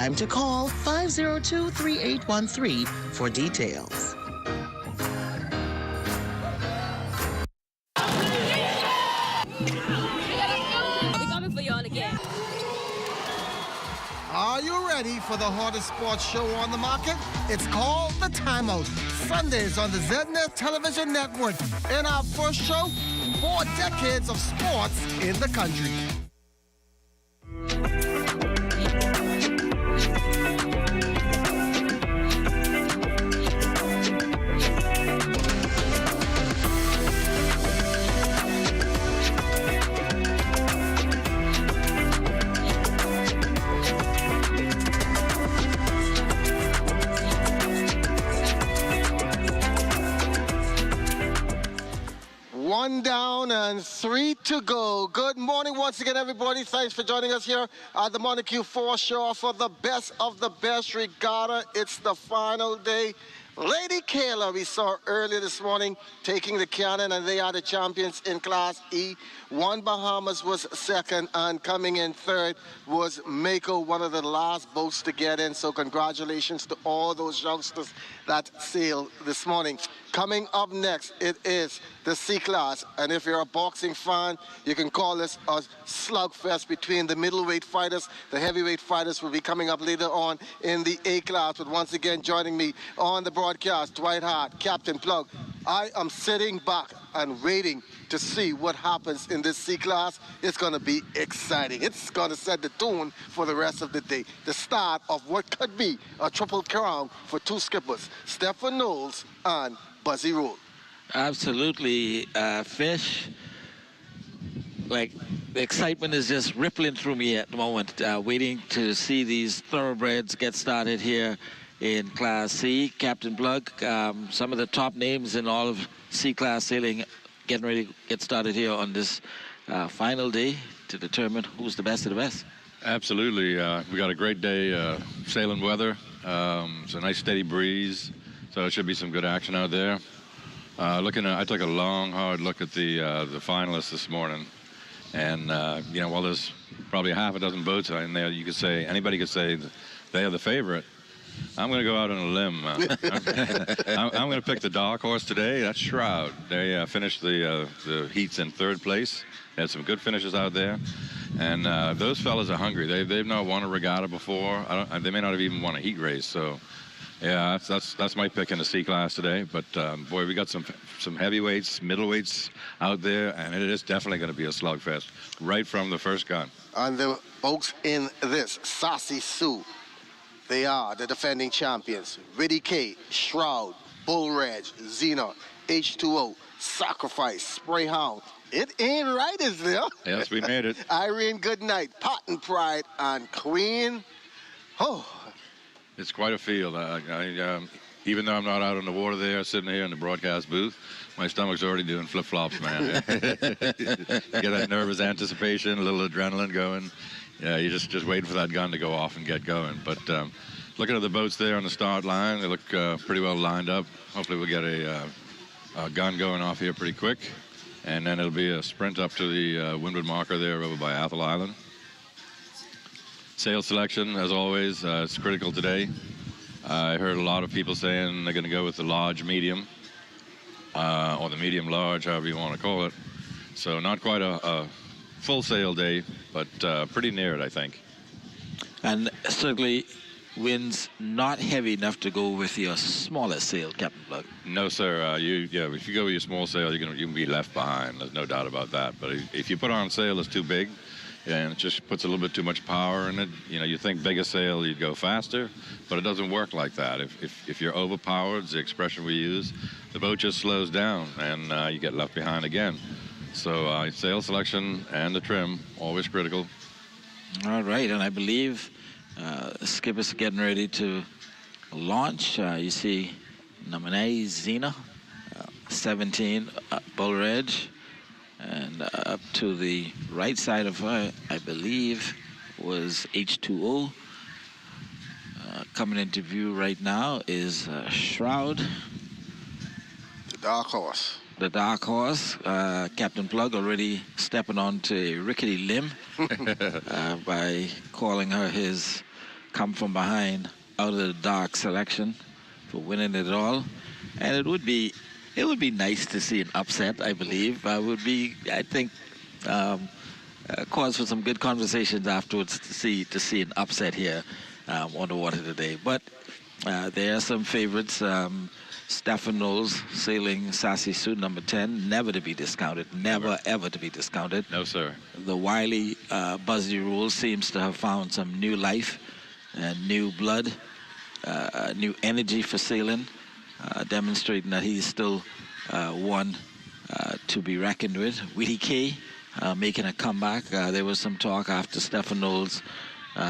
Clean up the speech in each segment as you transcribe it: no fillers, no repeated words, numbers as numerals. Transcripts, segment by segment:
Time to call 502-3813 for details. We're coming for y'all again. Are you ready for the hardest sports show on the market? It's called The Timeout. Sundays on the ZNet Television Network. In our first show, 4 decades of sports in the country. One down and 3 to go. Good morning once again, everybody. Thanks for joining us here at the Montague 4 show for the best of the best regatta. It's the final day. Lady Kayla, we saw earlier this morning, taking the cannon, and they are the champions in Class E. One Bahamas was second, and coming in third was Mako, one of the last boats to get in. So congratulations to all those youngsters that sailed this morning. Coming up next, it is the C class, and if you're a boxing fan, you can call this a slugfest between the middleweight fighters. The heavyweight fighters will be coming up later on in the A class. But once again, joining me on the broadcast, Dwight Hart, Captain Plug. I am sitting back and waiting to see what happens in this C class. It's going to be exciting. It's going to set the tone for the rest of the day. The start of what could be a triple crown for 2 skippers, Stephen Knowles and Buzzy Roll. Absolutely, Fish. Like, the excitement is just rippling through me at the moment, waiting to see these thoroughbreds get started here in Class C. Captain Plug, some of the top names in all of C-Class sailing getting ready to get started here on this final day to determine who's the best of the best. Absolutely. We got a great day, sailing weather. It's a nice steady breeze, so it should be some good action out there. I took a long, hard look at the finalists this morning, and you know, while there's probably half a dozen boats in there, you could say anybody could say they are the favorite. I'm going to go out on a limb. I'm going to pick the dark horse today. That's Shroud. They finished the heats in 3rd place. They had some good finishes out there, and those fellas are hungry. They've not won a regatta before. They may not have even won a heat race. So, yeah, that's my pick in the C class today. But boy, we got some heavyweights, middleweights out there, and it is definitely going to be a slugfest right from the first gun. And the folks in this, Sassy Sue. They are the defending champions. Riddy K, Shroud, Bull Reg, Xena, H2O, Sacrifice, Spray Hound. It ain't right, is there? Yes, we made it. Irene Goodnight, Cotton Pride, and Queen. Oh. It's quite a field. Even though I'm not out on the water there, sitting here in the broadcast booth, my stomach's already doing flip-flops, man. Get that nervous anticipation, a little adrenaline going. Yeah, you're just waiting for that gun to go off and get going. But looking at the boats there on the start line, they look pretty well lined up. Hopefully we'll get a gun going off here pretty quick. And then it'll be a sprint up to the windward marker there over by Athol Island. Sail selection, as always, it's critical today. I heard a lot of people saying they're going to go with the large medium, or the medium large, however you want to call it. So not quite a full sail day, but pretty near it, I think. And certainly winds not heavy enough to go with your smaller sail, Captain Plug. No, sir. If you go with your small sail, you can be left behind. There's no doubt about that. But if you put on a sail that's too big, and it just puts a little bit too much power in it, you know, you think bigger sail, you'd go faster, but it doesn't work like that. If you're overpowered, it's the expression we use, the boat just slows down, and you get left behind again. So sail selection and the trim, always critical. All right, and I believe skippers are getting ready to launch. You see number 9, Xena, 17, Bull Reg, and up to the right side of her, I believe, was H2O. Coming into view right now is Shroud. The dark horse. The dark horse. Captain Plug already stepping onto a rickety limb by calling her his come from behind out of the dark selection for winning it all. And it would be nice to see an upset, I believe. I think, cause for some good conversations afterwards to see an upset here on the water today. But there are some favorites. Stefan Knowles sailing Sassy Sue number 10, never to be discounted, never ever to be discounted. No, sir. The wily Buzzy Rule seems to have found some new life and new blood, new energy for sailing, demonstrating that he's still one to be reckoned with. Witty K making a comeback. There was some talk after Stefan Knowles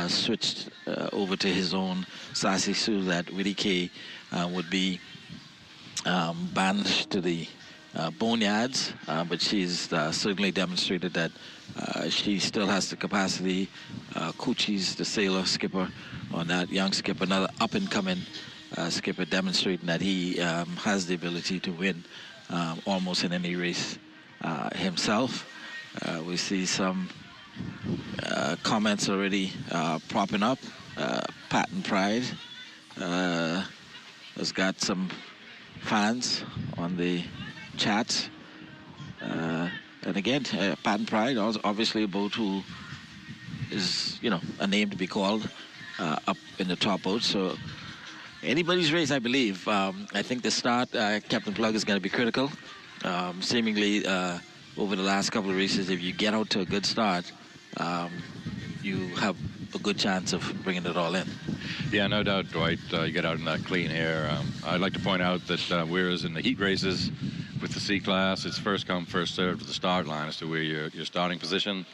switched over to his own Sassy Sue that Witty K would be banished to the boneyards, but she's certainly demonstrated that she still has the capacity. Coochie's the sailor skipper on that young skipper, another up-and-coming skipper, demonstrating that he has the ability to win almost in any race himself. We see some comments already propping up. Patton Pride has got some fans on the chat. And again, Patton Pride, obviously a boat who is, a name to be called up in the top boat. So anybody's race, I believe. I think the start, Captain Plug, is going to be critical. Seemingly, over the last couple of races, if you get out to a good start, you have a good chance of bringing it all in. Yeah, no doubt, Dwight. You get out in that clean air. I'd like to point out that whereas in the heat races with the C-Class, it's first come, first served to the start line as to where your starting position.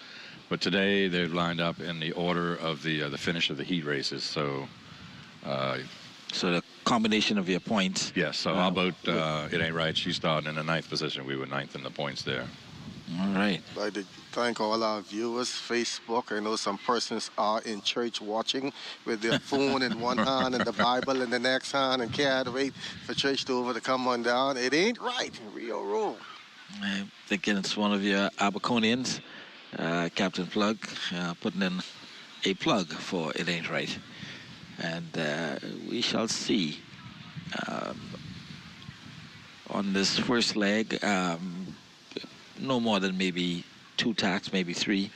But today, they've lined up in the order of the finish of the heat races. So the combination of your points. Yes, so our boat, it ain't right. She's starting in the 9th position. We were 9th in the points there. All right. I'd like to thank all our viewers, Facebook. I know some persons are in church watching with their phone in one hand and the Bible in the next hand and can't wait for church to over to come on down. It ain't right in Rio Room. I'm thinking it's one of your Abaconians, Captain Plug, putting in a plug for It Ain't Right. And we shall see on this first leg, no more than maybe 2 tacks, maybe 3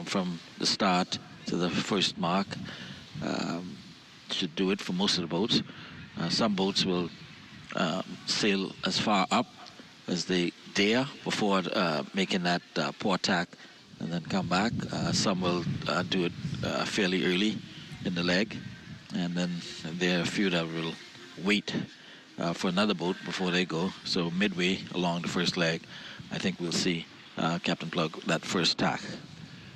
from the start to the first mark. Should do it for most of the boats. Some boats will sail as far up as they dare before making that port tack and then come back. Some will do it fairly early in the leg, and then there are a few that will wait for another boat before they go. So midway along the first leg, I think we'll see Captain Plug that first tack.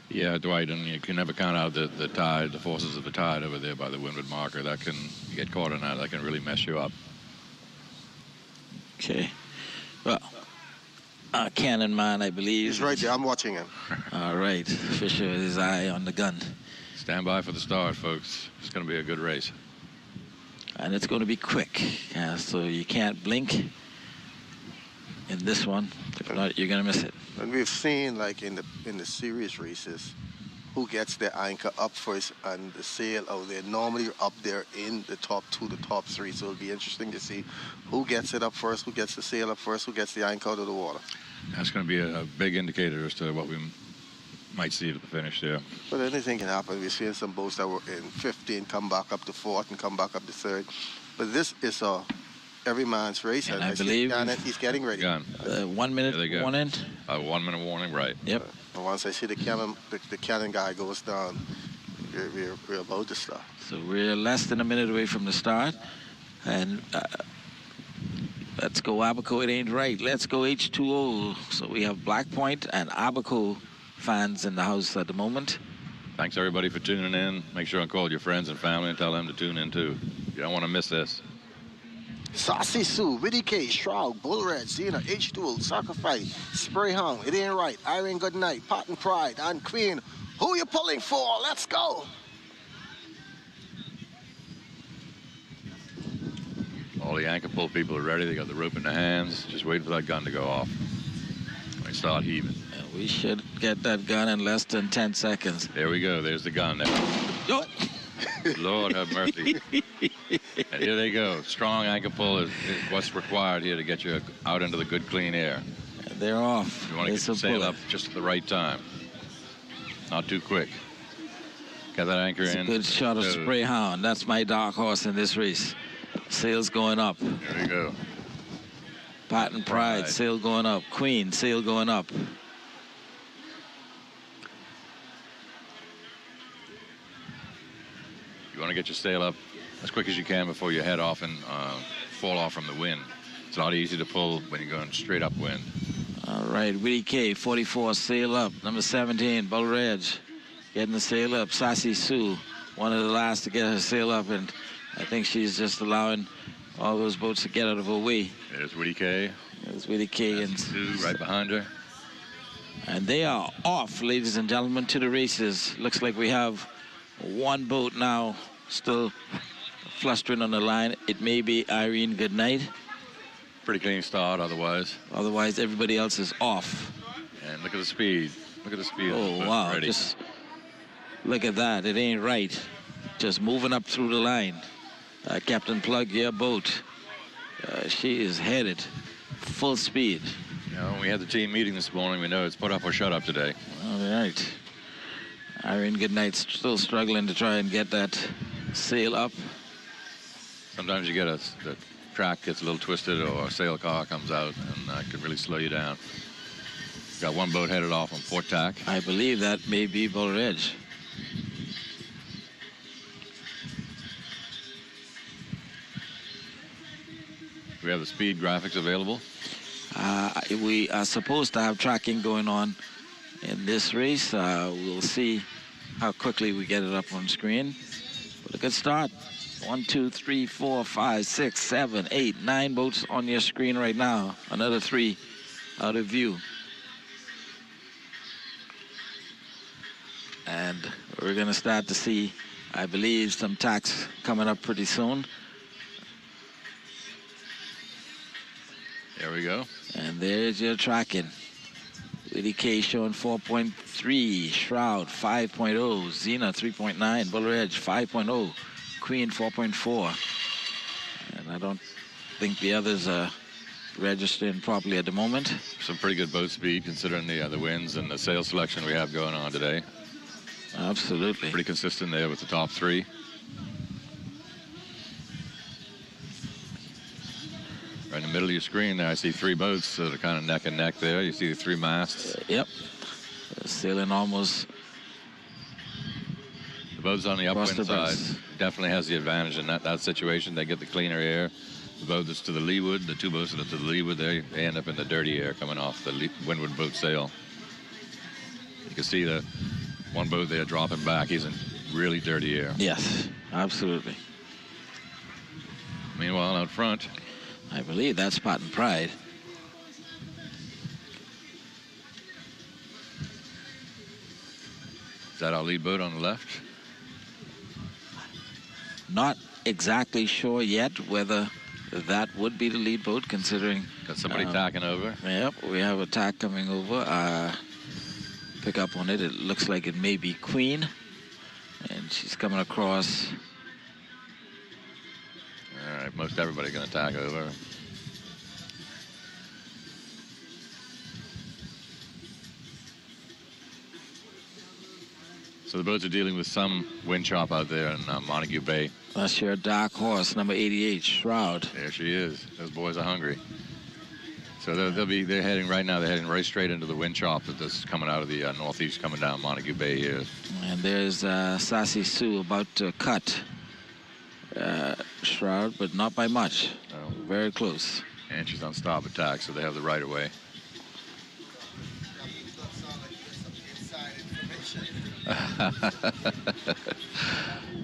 Yeah, Dwight, and you can never count out the tide, the forces of the tide over there by the windward marker. That can, you get caught in that can really mess you up. Okay. Well, Cannon Man, I believe. He's right there. I'm watching him. All right. Fisher, his eye on the gun. Stand by for the start, folks. It's going to be a good race. And it's going to be quick. So you can't blink in this one. If not, you're going to miss it. And we've seen, like in the series races, who gets their anchor up first and the sail out there. Normally up there in the top 2, the top 3. So it'll be interesting to see who gets it up first, who gets the sail up first, who gets the anchor out of the water. That's going to be a big indicator as to what we might see at the finish there. But anything can happen. We've seen some boats that were in 15 come back up to 4th and come back up to 3rd. But this is every man's race. And I believe he's getting ready. 1 minute, 1 end. 1 minute warning, right. Yep. And once I see the cannon guy goes down, we're about to start. So we're less than a minute away from the start. And let's go Abaco, It Ain't Right. Let's go H2O. So we have Black Point and Abaco fans in the house at the moment. Thanks, everybody, for tuning in. Make sure and call your friends and family and tell them to tune in, too. You don't want to miss this. Sassy Sue, Witty K, Shroud, Bull Red, Zena, H2O, Sacrifice, Spray Hound, It Ain't Right, Irene Goodnight, Patton Pride, and Queen. Who you pulling for? Let's go. All the anchor pull people are ready. They got the rope in their hands. Just waiting for that gun to go off. They start heaving. We should get that gun in less than 10 seconds. There we go. There's the gun. There. Do it. Lord have mercy. And here they go. Strong anchor pull is what's required here to get you out into the good, clean air. They're off. You want to get the sail up just at the right time. Not too quick. Get that anchor in. Good shot of Spray Hound. That's my dark horse in this race. Sail's going up. There we go. Patent Pride, sail going up. Queen, sail going up. You want to get your sail up as quick as you can before you head off and fall off from the wind. It's a lot easier to pull when you're going straight upwind. All right, Willie K, 44, sail up. Number 17, Bull Reg, getting the sail up. Sassy Sue, one of the last to get her sail up, and I think she's just allowing all those boats to get out of her way. There's Willie K. There's Willie K. and Sue right behind her. And they are off, ladies and gentlemen, to the races. Looks like we have one boat now still flustering on the line. It may be Irene Goodnight. Pretty clean start otherwise. Otherwise, everybody else is off. And look at the speed. Look at the speed. Oh, wow. Ready. Just look at that. It ain't right. Just moving up through the line. Captain Plug, your boat. She is headed full speed. You know, when we had the team meeting this morning, we know it's put up or shut up today. All right. Irene Goodnight's still struggling to try and get that sail up. Sometimes you get the track gets a little twisted or a sail car comes out and could really slow you down. Got one boat headed off on port tack. I believe that may be Bull Reg. We have the speed graphics available. We are supposed to have tracking going on in this race. We'll see how quickly we get it up on screen. But a good start. 1, 2, 3, 4, 5, 6, 7, 8, 9 boats on your screen right now. Another 3 out of view. And we're going to start to see, I believe, some tacks coming up pretty soon. There we go. And there's your tracking. Willie K showing 4.3, Shroud 5.0, Xena 3.9, Bull Reg 5.0, Queen 4.4. And I don't think the others are registering properly at the moment. Some pretty good boat speed considering the winds and the sail selection we have going on today. Absolutely. Pretty consistent there with the top 3. Right in the middle of your screen there, I see 3 boats that are kind of neck and neck there. You see the 3 masts. Yep. Sailing almost. The boats on the upwind side definitely has the advantage in that situation. They get the cleaner air. The boat that's to the leeward, the 2 boats that are to the leeward, they end up in the dirty air coming off the windward boat sail. You can see the one boat there dropping back. He's in really dirty air. Yes, absolutely. Meanwhile, out front, I believe that's Patent Pride. is that our lead boat on the left? Not exactly sure yet whether that would be the lead boat, considering... Got somebody tacking over. Yep, we have a tack coming over. Pick up on it. It looks like it may be Queen. And she's coming across. All right, most everybody's going to tack over. So the boats are dealing with some wind chop out there in Montague Bay. That's your dark horse, number 88, Shroud. There she is. Those boys are hungry. So they're heading right now. They're heading right straight into the wind chop that's coming out of the northeast, coming down Montague Bay here. And there's Sassy Sue about to cut Shroud, but not by much. Oh. Very close. And she's on stop attack, so they have the right of way.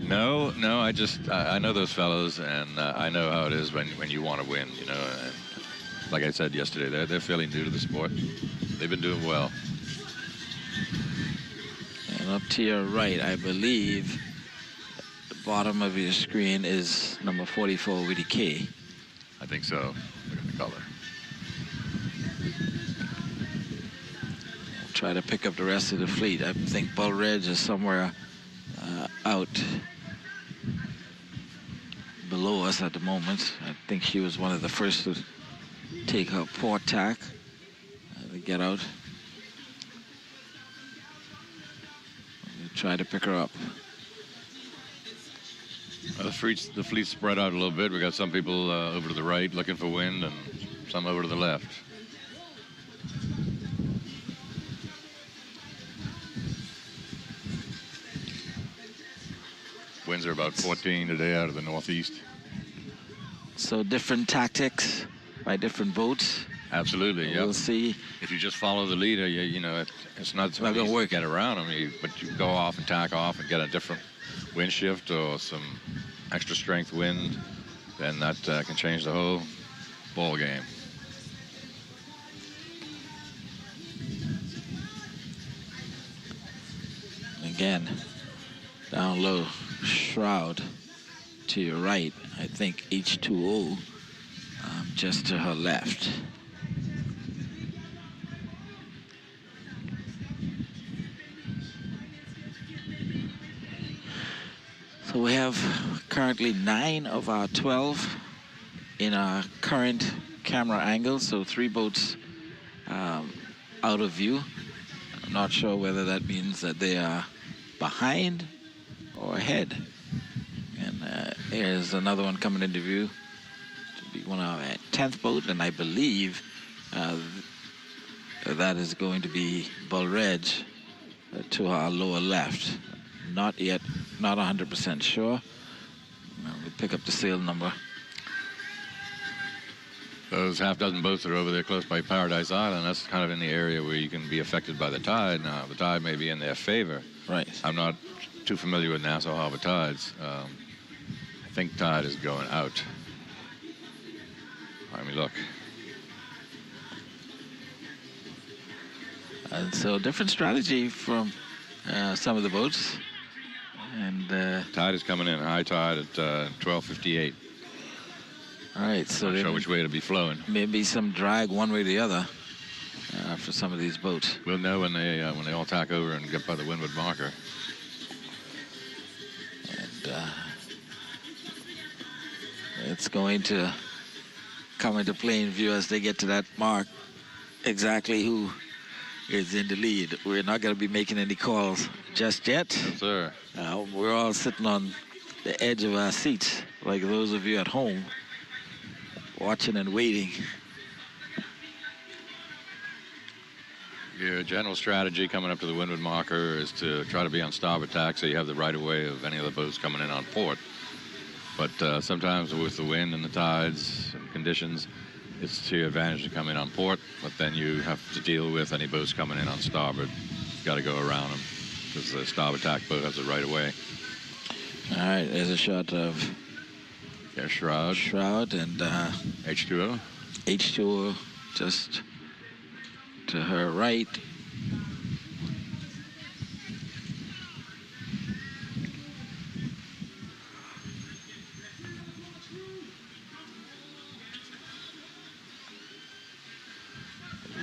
No, I know those fellows, and I know how it is when you want to win, you know. And like I said yesterday, they're fairly new to the sport. They've been doing well. And up to your right, I believe, the bottom of your screen is number 44, Willie K. I think so. Look at the color. Try to pick up the rest of the fleet. I think Bull Reg is somewhere out. below us at the moment. I think she was one of the first to take her port tack to get out. We try to pick her up. The fleet's spread out a little bit. We got some people over to the right looking for wind, and some over to the left. Winds are about 14 today out of the northeast. So different tactics by different boats. Absolutely, yeah. We'll see. If you just follow the leader, you know, it's not not gonna work. to get around them, but you go off and tack off and get a different wind shift or some extra strength wind, then that can change the whole ball game. Again, down low, shroud to your right. I think H2O just to her left. So we have currently 9 of our 12 in our current camera angle, so 3 boats out of view. I'm not sure whether that means that they are behind or ahead. And here's another one coming into view to be one of our 10th boat, and I believe that is going to be Bull Reg to our lower left. Not yet, not 100% sure. We'll pick up the sail number. Those half-dozen boats that are over there close by Paradise Island, that's kind of in the area where you can be affected by the tide. Now, the tide may be in their favor. Right. I'm not too familiar with Nassau Harbor tides. I think tide is going out. Let me look. And so different strategy from some of the boats. And tide is coming in, high tide at 12:58. All right, so not sure which way it'll be flowing. Maybe some drag one way or the other for some of these boats. We'll know when they all tack over and get by the windward marker. And it's going to come into plain view as they get to that mark exactly who is in the lead. We're not going to be making any calls just yet. Yes, sir. We're all sitting on the edge of our seats, like those of you at home, watching and waiting. Your general strategy coming up to the windward marker is to try to be on starboard tack so you have the right of way of any of the boats coming in on port. But sometimes with the wind and the tides and conditions, it's to your advantage to come in on port, but then you have to deal with any boats coming in on starboard. You've got to go around them because the starboard tack boat has the right of way. All right, there's a shot of shroud. Shroud and H2O. H2O just to her right.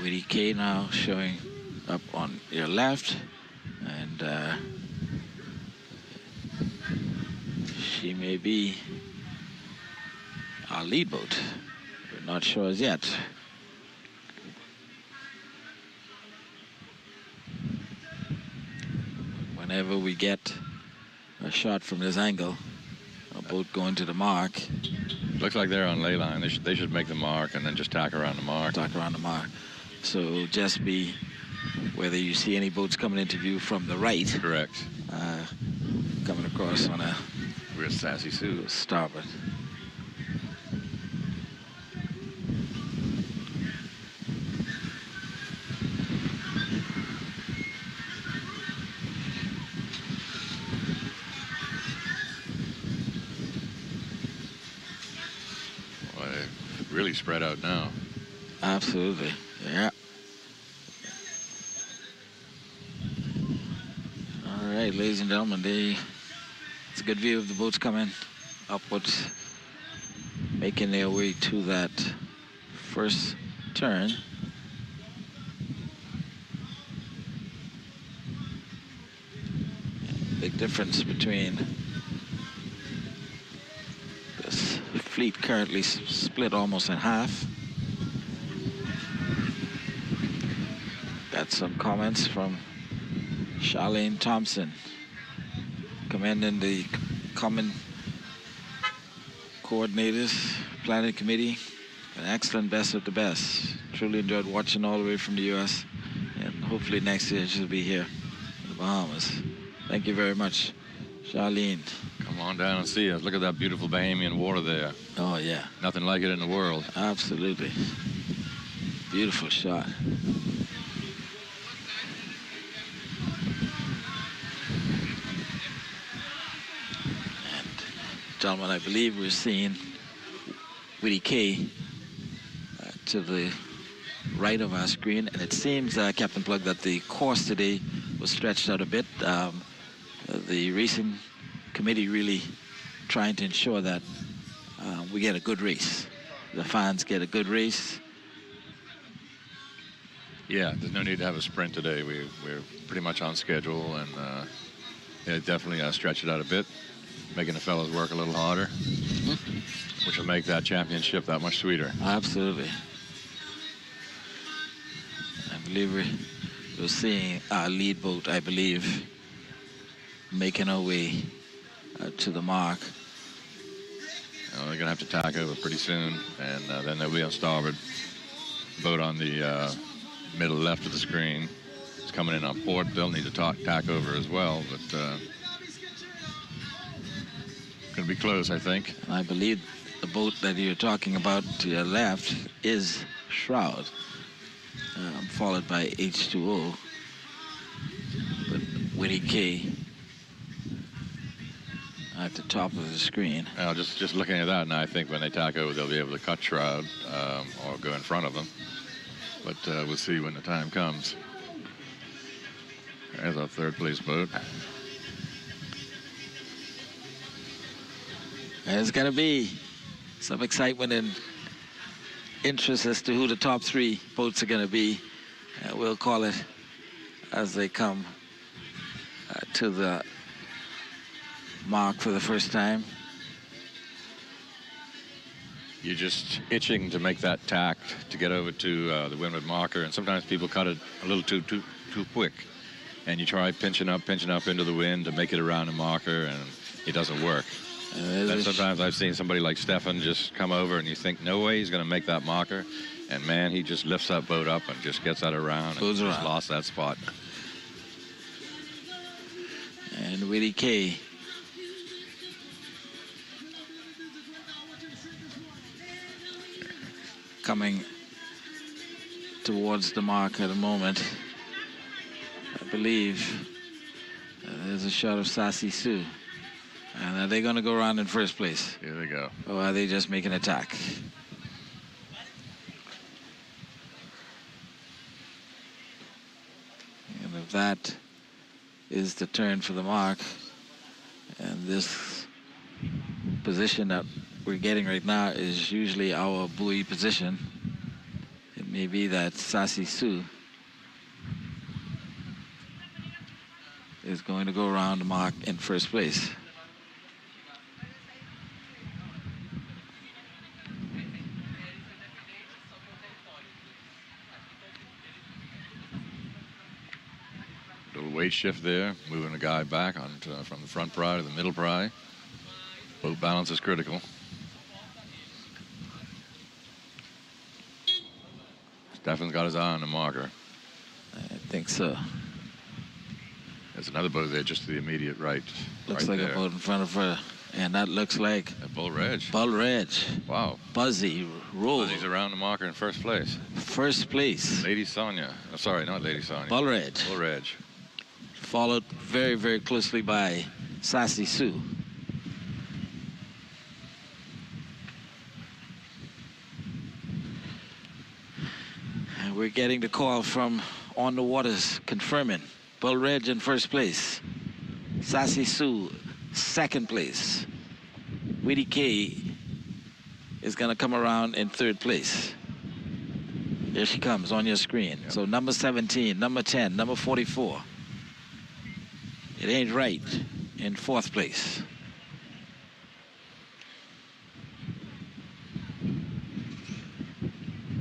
Witty K now showing up on your left, and she may be our lead boat. We're not sure as yet. Whenever we get a shot from this angle, a boat going to the mark. Looks like they're on ley line. They should make the mark and then just tack around the mark. Tack around the mark. So just be whether you see any boats coming into view from the right. Correct. Coming across on a real sassy Sue. Starboard. Boy, they're really spread out now. Absolutely. Yeah. All right, ladies and gentlemen, it's a good view of the boats coming upwards, making their way to that first turn. Big difference between this fleet currently split almost in half. Got some comments from Charlene Thompson, commending the common coordinators, planning committee, an excellent best of the best. Truly enjoyed watching all the way from the U.S. and hopefully next year she'll be here in the Bahamas. Thank you very much, Charlene. Come on down and see us. Look at that beautiful Bahamian water there. Oh, yeah. Nothing like it in the world. Absolutely. Beautiful shot. And, gentlemen, I believe we're seeing Whitty K to the right of our screen. And it seems, Captain Plug, that the course today was stretched out a bit. The racing committee really trying to ensure that we get a good race. The fans get a good race. Yeah, there's no need to have a sprint today. We're pretty much on schedule, and yeah, definitely stretch it out a bit, making the fellas work a little harder, which will make that championship that much sweeter. Absolutely. I believe we're seeing our lead boat, I believe, making our way to the mark. They're going to have to tack over pretty soon, and then they'll be on starboard. Boat on the middle left of the screen. It's coming in on port. They'll need to tack over as well, but going to be close, I think. I believe the boat that you're talking about to your left is Shroud, followed by H2O. But Whitty K at the top of the screen. Just looking at that, and I think when they tack over, they'll be able to cut Shroud or go in front of them. But we'll see when the time comes. There's our third place boat. There's going to be some excitement and interest as to who the top three boats are going to be. We'll call it as they come to the mark for the first time. You're just itching to make that tack to get over to the windward marker, and sometimes people cut it a little too quick, and you try pinching up into the wind to make it around the marker, and it doesn't work. Then sometimes I've seen somebody like Stefan just come over, and you think, no way he's going to make that marker, and man, he just lifts that boat up and just gets that around and just lost that spot. And Whitty K coming towards the mark at the moment. I believe there's a shot of Sassy Sue. And are they going to go around in first place? Here they go. Or are they just making an attack? And if that is the turn for the mark, and this position that we're getting right now is usually our buoy position, it may be that Sassy Sue is going to go around the mark in first place. Little weight shift there, moving the guy back from the front pry to the middle pry. Boat balance is critical. Stefan's got his eye on the marker. I think so. There's another boat there just to the immediate right. Looks right like there. a boat in front of her. And that looks like Bull Reg. Bull Reg. Wow. Buzzy roll. Buzzy's around the marker in first place. First place. Lady Sonia. Oh, sorry, not Lady Sonia. Bull Reg. Bull Reg. Followed very, very closely by Sassy Sue. And we're getting the call from On the Waters confirming Bull Reg in first place. Sassy Sue, second place. Whitty K is going to come around in third place. Here she comes on your screen. Yep. So number 17, number 10, number 44. It ain't right in fourth place.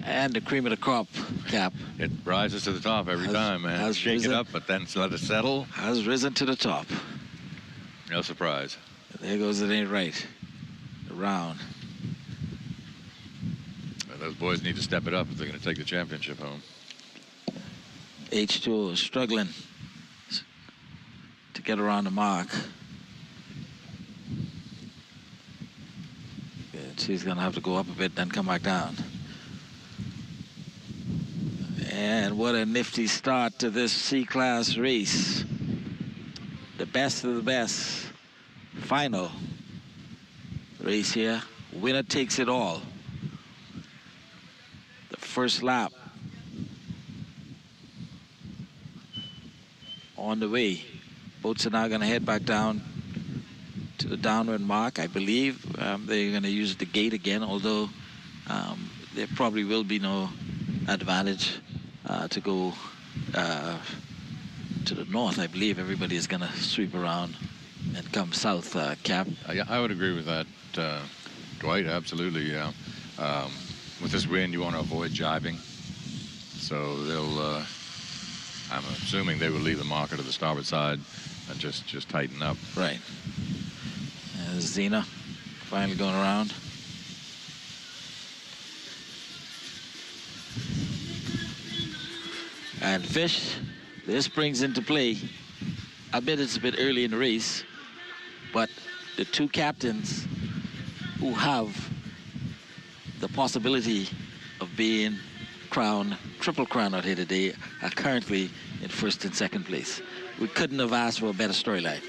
And the cream of the crop, Cap. It rises to the top every time, man. Shake it up, but then let it settle. Has risen to the top. No surprise. There goes It Ain't Right. Around. Well, those boys need to step it up if they're going to take the championship home. H2O is struggling to get around the mark. She's going to have to go up a bit, then come back down. And what a nifty start to this C-Class race. The best of the best. Final race here. Winner takes it all. The first lap on the way. Boats are now going to head back down to the downward mark. I believe they're going to use the gate again, although there probably will be no advantage to go to the north. I believe everybody is going to sweep around and come south, Cap. Yeah, I would agree with that, Dwight, absolutely, yeah. With this wind, you want to avoid jibing. So they'll, I'm assuming they will leave the marker to the starboard side and just tighten up. Right. Xena finally going around. And Fish, this brings into play, I bet it's a bit early in the race, but the two captains who have the possibility of being crowned, triple crown out here today, are currently in first and second place. We couldn't have asked for a better storyline.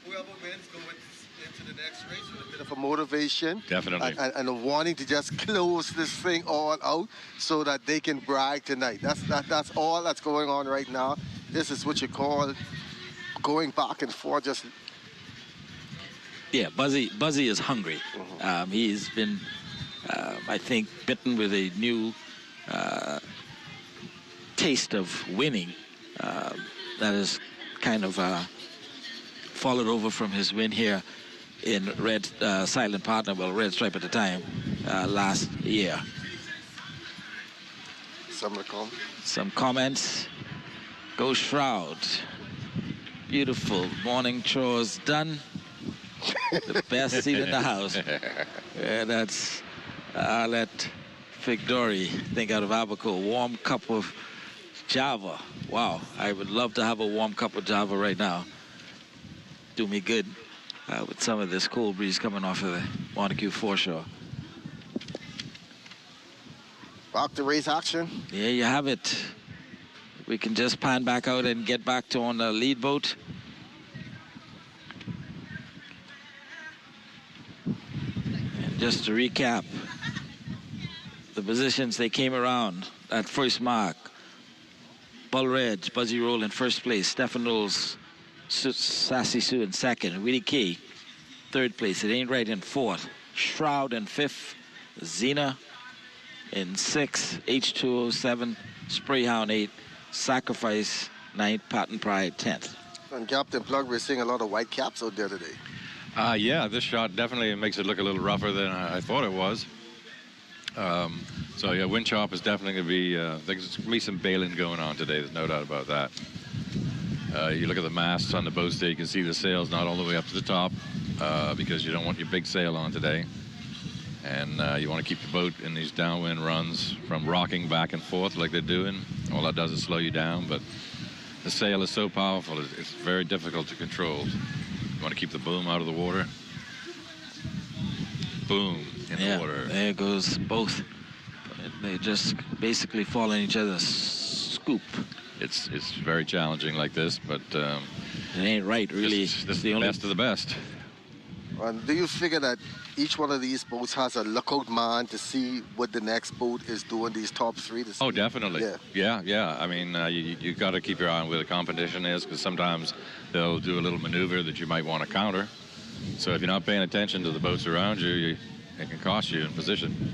Whoever wins going into the next race with a bit of a motivation. Definitely. And wanting to just close this thing all out so that they can brag tonight. That's all that's going on right now. This is what you call going back and forth. Just yeah, Buzzy is hungry. He's been, I think, bitten with a new taste of winning that is kind of followed over from his win here in Red Silent Partner, well, Red Stripe at the time, last year. Some comments. Go Shroud. Beautiful morning chores done. The best seat in the house. Yeah, that's Arlette Figdori, think out of Abaco. Warm cup of Java. Wow, I would love to have a warm cup of Java right now. Do me good with some of this cold breeze coming off of the Montague foreshore. back to race action. There you have it. We can just pan back out and get back to on the lead boat. And just to recap, the positions they came around at first mark. Bull Reg, Buzzy Roll in first place. Stephen Knowles, Sassy Sue in second. Willie Key, third place. It Ain't Right in fourth. Shroud in fifth. Xena in sixth. H2O 7. Sprayhound 8. Sacrifice 9th. Patent Pride 10th. And Captain Plug, we're seeing a lot of white caps out there today. Yeah, this shot definitely makes it look a little rougher than I thought it was. So yeah, wind chop is definitely going to be, I think there's going to be some bailing going on today. There's no doubt about that. You look at the masts on the boats there, you can see the sails not all the way up to the top because you don't want your big sail on today. And you want to keep the boat in these downwind runs from rocking back and forth like they're doing. All that does is slow you down, but the sail is so powerful, it's very difficult to control. You want to keep the boom out of the water. Boom in the water. There goes both. They just basically fall in each other's scoop. It's very challenging like this, but it ain't right, really. This is the best of the best. And do you figure that each one of these boats has a lookout man to see what the next boat is doing, these top three? Oh, definitely. Yeah. I mean, you got to keep your eye on where the competition is, because sometimes they'll do a little maneuver that you might want to counter. So if you're not paying attention to the boats around you, it can cost you in position.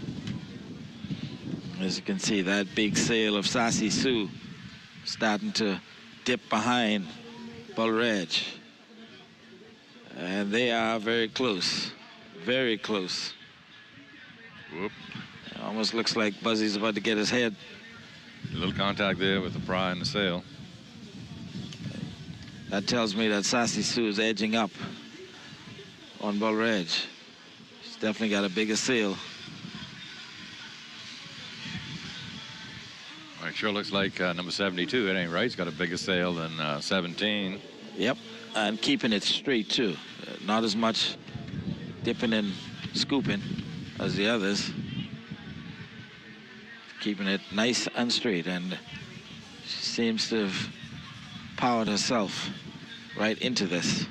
As you can see, that big sail of Sassy Sue starting to dip behind Bull Reg. And they are very close, very close. Whoop. It almost looks like Buzzy's about to get his head. A little contact there with the pry and the sail. That tells me that Sassy Sue is edging up on Bull Reg. She's definitely got a bigger sail. Well, it sure looks like number 72. It ain't right. It's got a bigger sail than 17. Yep, and keeping it straight too. Not as much dipping and scooping as the others. Keeping it nice and straight, and she seems to have powered herself right into this.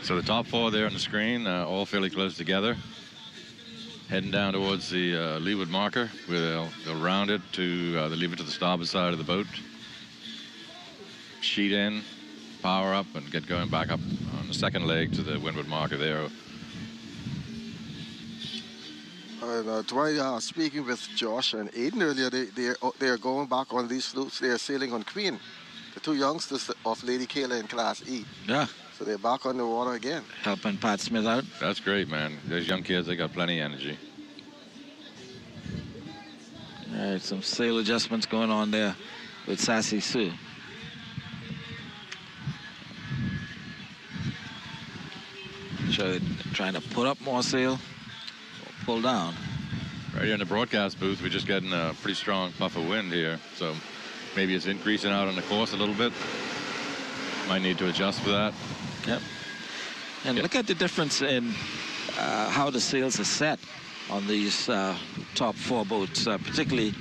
So the top four there on the screen, all fairly close together. Heading down towards the leeward marker, where they'll round it to they'll leave it to the starboard side of the boat. Sheet in, power up, and get going back up on the second leg to the windward marker there. Dwight, speaking with Josh and Aiden earlier, they are going back on these sloops. They are sailing on Queen, the two youngsters of Lady Kayla in Class E. Yeah. So they're back on the water again. Helping Pat Smith out. That's great, man. Those young kids, they got plenty of energy. All right, some sail adjustments going on there with Sassy Sue. So they're trying to put up more sail or pull down. Right here in the broadcast booth, we're just getting a pretty strong puff of wind here. So maybe it's increasing out on the course a little bit. Might need to adjust for that. Yep. And look at the difference in how the sails are set on these top four boats, particularly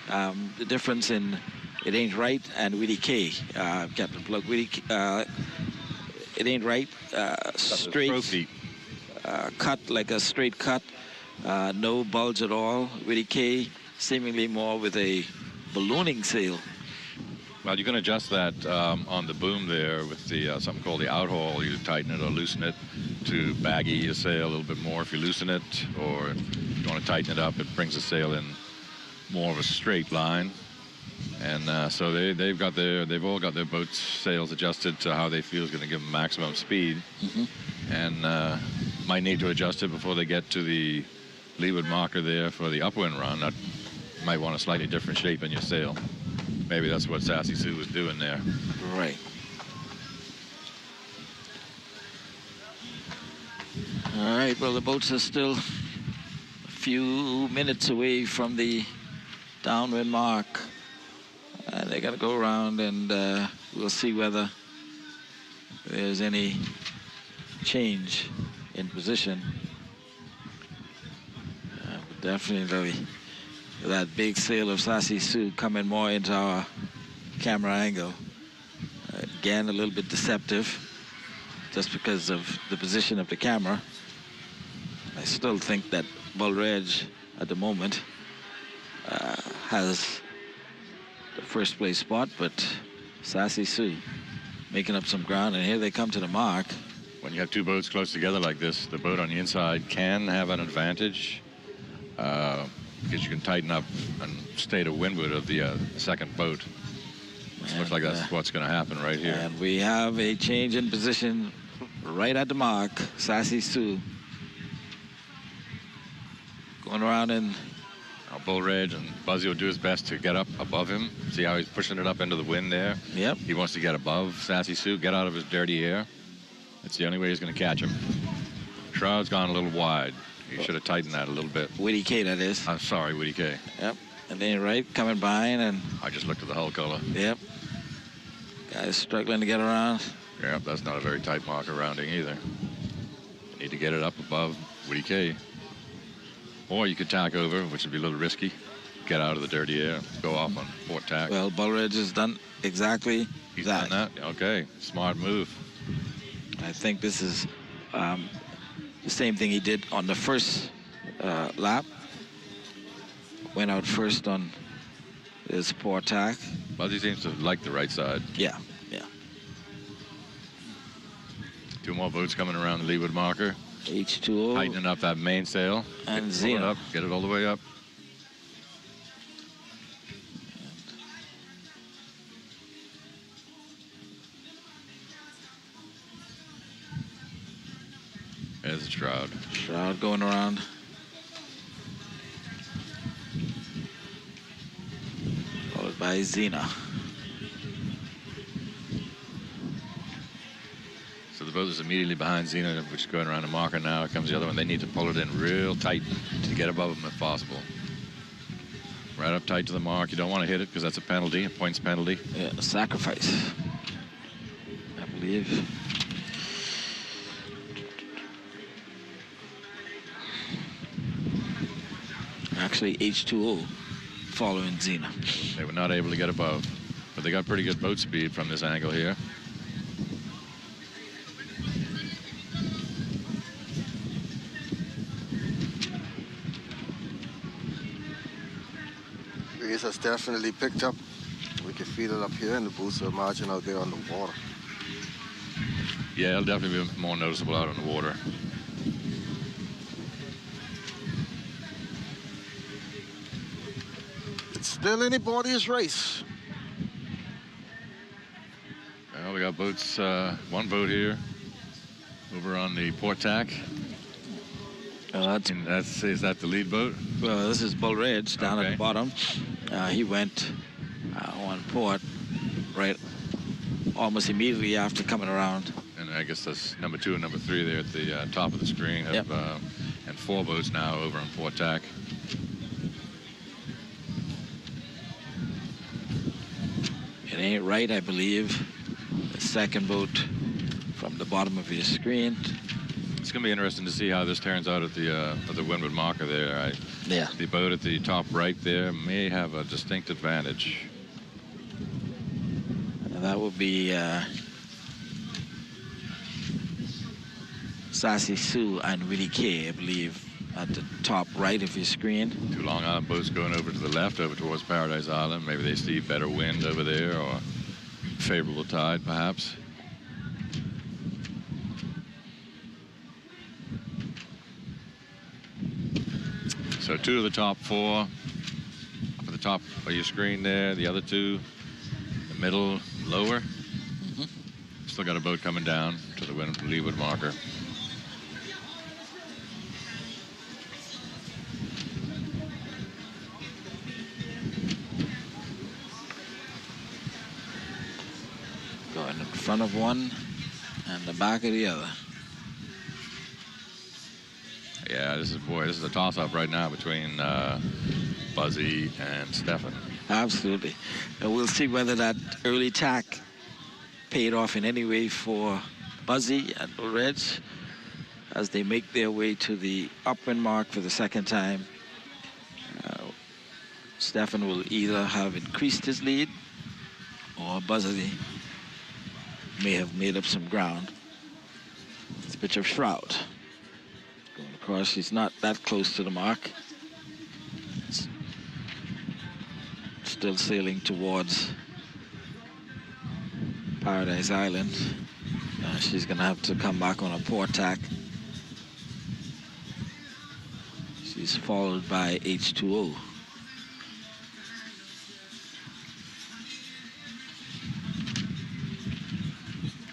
the difference in It Ain't Right and Willie K. Captain Plug. It Ain't Right, straight, cut like a straight cut, no bulge at all. Willie K seemingly more with a ballooning sail. Well, you can adjust that on the boom there with the something called the outhaul. You tighten it or loosen it to baggy your sail a little bit more if you loosen it, or if you want to tighten it up, it brings the sail in more of a straight line. And so they've all got their boat sails adjusted to how they feel is going to give them maximum speed. And might need to adjust it before they get to the leeward marker there for the upwind run. That might want a slightly different shape in your sail. Maybe that's what Sassy Sue was doing there. Right. All right, well, the boats are still a few minutes away from the downwind mark. And they're going to go around, and we'll see whether there's any change in position. Definitely that big sail of Sassy Sue coming more into our camera angle. Again, a little bit deceptive just because of the position of the camera. I still think that Bull Reg at the moment has the first place spot, but Sassy Sue making up some ground, and here they come to the mark. When you have two boats close together like this, the boat on the inside can have an advantage because you can tighten up and stay to windward of the second boat. It looks like that's what's going to happen right here. And we have a change in position right at the mark. Sassy Sue going around in. Bull Reg and Buzzy will do his best to get up above him. See how he's pushing it up into the wind there? Yep. He wants to get above Sassy Sue, get out of his dirty air. That's the only way he's going to catch him. Shroud's gone a little wide. He should have tightened that a little bit. Woody K, that is. I'm sorry, Woody K. Yep. And then right coming by, and I just looked at the hull color. Yep. Guys struggling to get around. Yeah, that's not a very tight marker rounding either. You need to get it up above Woody K. Or you could tack over, which would be a little risky. Get out of the dirty air, go off on port tack. Well, Bull Reg has done exactly He's that. done that? Okay, smart move. I think this is the same thing he did on the first lap. Went out first on his port tack. Buzzy seems to like the right side. Yeah, yeah. Two more boats coming around the leeward marker. H2O. Tightening up that mainsail. And Pull it Zeno. up, get it all the way up. Shroud. Shroud going around. Followed by Xena. So the boat is immediately behind Xena, which is going around the marker now. Here comes the other one. They need to pull it in real tight to get above them if possible. Right up tight to the mark. You don't want to hit it because that's a penalty, a points penalty. Yeah, a sacrifice, I believe. Actually, H2O following Xena. They were not able to get above, but they got pretty good boat speed from this angle here. Breeze has definitely picked up. We can feel it up here in the booster margin out there on the water. Yeah, it'll definitely be more noticeable out on the water. It's still anybody's race. Well, we got boats, one boat here over on the port tack. And is that the lead boat? Well, this is Bull Ridge down at the bottom. He went on port right almost immediately after coming around. And I guess that's number 2 and number 3 there at the top of the screen. Have, and 4 boats now over on port tack. It ain't right, I believe. The second boat from the bottom of your screen. It's going to be interesting to see how this turns out at the windward marker there. Yeah. The boat at the top right there may have a distinct advantage. And that would be Sassy Sue and Willie K, I believe, at the top right of your screen. 2 Long Island boats going over to the left, over towards Paradise Island. Maybe they see better wind over there or favorable tide, perhaps. So 2 of the top 4 up at the top of your screen there. The other 2, the middle, lower. Still got a boat coming down to the leeward marker. Going in front of one and the back of the other. Yeah, this is a toss-up right now between Buzzy and Stefan. Absolutely. And we'll see whether that early tack paid off in any way for Buzzy and Bull Ridge as they make their way to the upwind mark for the second time. Stefan will either have increased his lead or Buzzy may have made up some ground. It's a pitch of Shroud. Going across, he's not that close to the mark. Still sailing towards Paradise Island. She's gonna have to come back on a port tack. She's followed by H2O.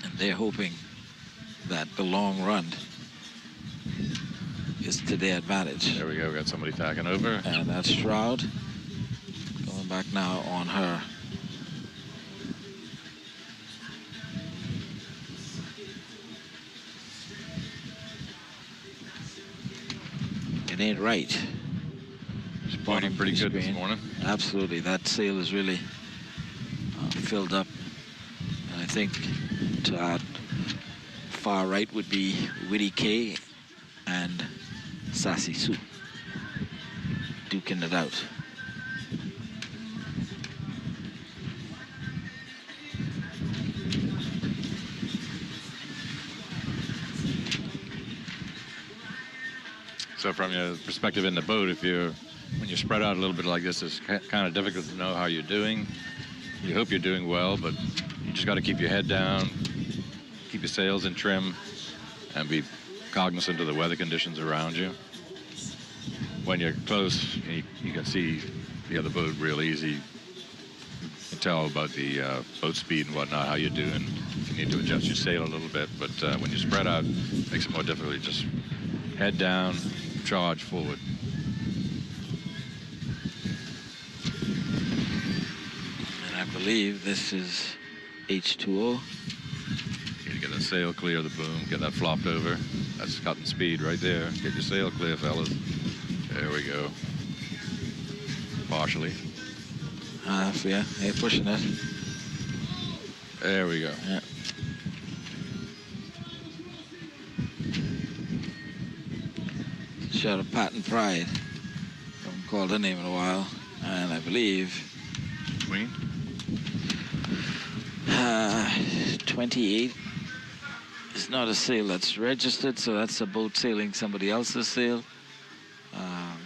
And they're hoping that the long run is to their advantage. There we go, we got somebody tacking over. And that's Shroud. Going back now on her. It ain't right. She's pointing pretty good this morning. Absolutely, that sail is really filled up. And I think to add far right would be Willie K and Sassy Sue duking it out. So from your perspective in the boat, when you're spread out a little bit like this, it's kind of difficult to know how you're doing. You hope you're doing well, but you just got to keep your head down, keep your sails in trim, and be cognizant of the weather conditions around you. When you're close, you can see the other boat real easy. You can tell about the boat speed and whatnot, how you're doing. If you need to adjust your sail a little bit, but when you spread out, it makes it more difficult. You just Head down, charge forward. And I believe this is H2O. You get that sail clear of the boom, get that flopped over. That's cutting speed right there. Get your sail clear, fellas. There we go. Partially. Yeah, they're pushing it. There we go. Yeah. Shot of Pat and Pride. Haven't called her name in a while. And I believe Queen? 28 is not a sail that's registered, so that's a boat sailing somebody else's sail. And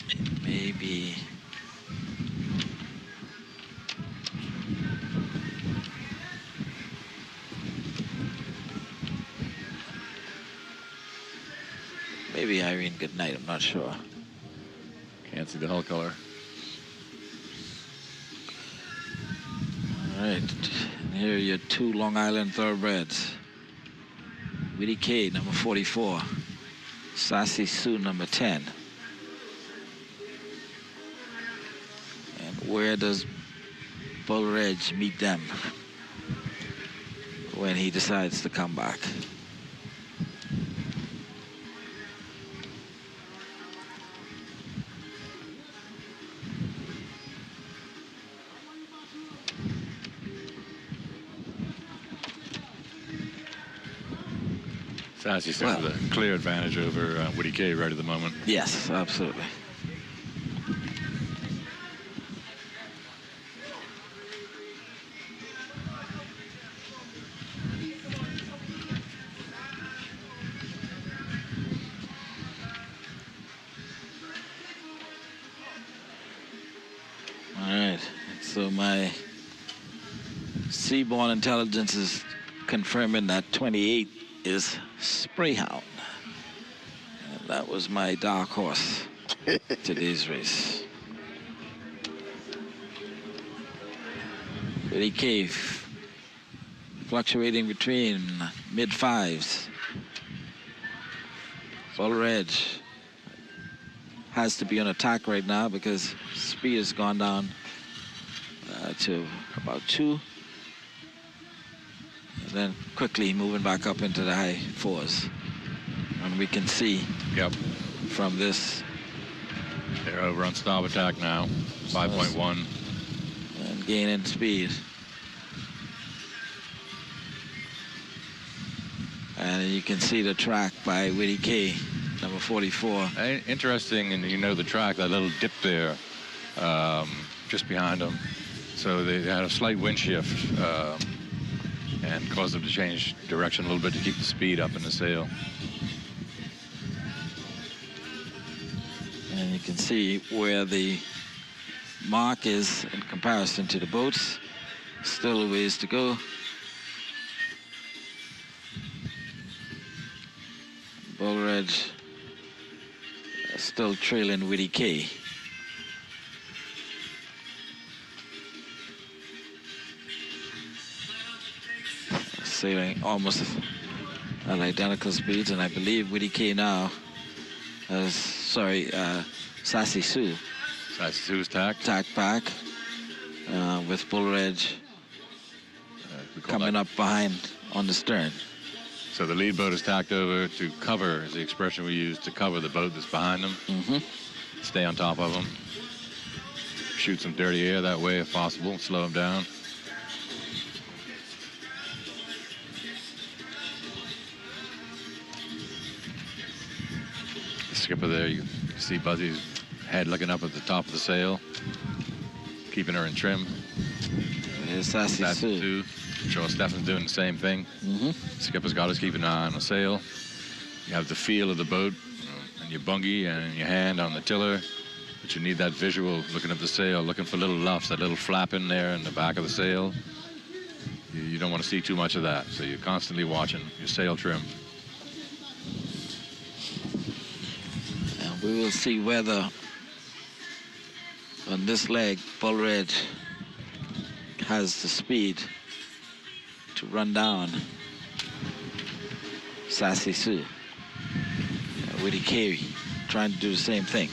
it may be maybe Irene Goodnight, I'm not sure. Can't see the hull color. All right, and here are your two Long Island thoroughbreds. Witty K, number 44. Sassy Sue, number 10. And where does Bull Reg meet them when he decides to come back? Sassy still with a clear advantage over Woody K right at the moment. Yes, absolutely. All right, so my seaborne intelligence is confirming that 28 is Sprayhound. And that was my dark horse today's race. Witty Cave fluctuating between mid-fives. Bull Reg has to be on attack right now because speed has gone down to about 2. And then quickly moving back up into the high 4s. And we can see from this. They're over on starboard attack now, 5.1. And gaining speed. And you can see the track by Witty K, number 44. Interesting, and you know the track, that little dip there, just behind them. So they had a slight wind shift and caused them to change direction a little bit to keep the speed up in the sail. And you can see where the mark is in comparison to the boats. Still a ways to go. Bull Reg still trailing Witty K. Sailing almost at identical speeds, and I believe Witty K now has, Sassy Sue. Sassy Sue's tacked. Tacked back with Bull Reg coming up behind on the stern. So the lead boat is tacked over to cover, is the expression we use, to cover the boat that's behind them. Stay on top of them. Shoot some dirty air that way if possible, slow them down. The skipper there, you see Buzzy's head looking up at the top of the sail, keeping her in trim. There's Sassy Sue. Sure, Stefan's doing the same thing. Skipper's got us keeping an eye on the sail. You have the feel of the boat and your bungie and your hand on the tiller, but you need that visual looking at the sail, looking for little luffs, that little flap in there in the back of the sail. You don't want to see too much of that, so you're constantly watching your sail trim. And we will see whether on this leg Bull Reg has the speed to run down Sassy Sue. Woody Carey trying to do the same thing.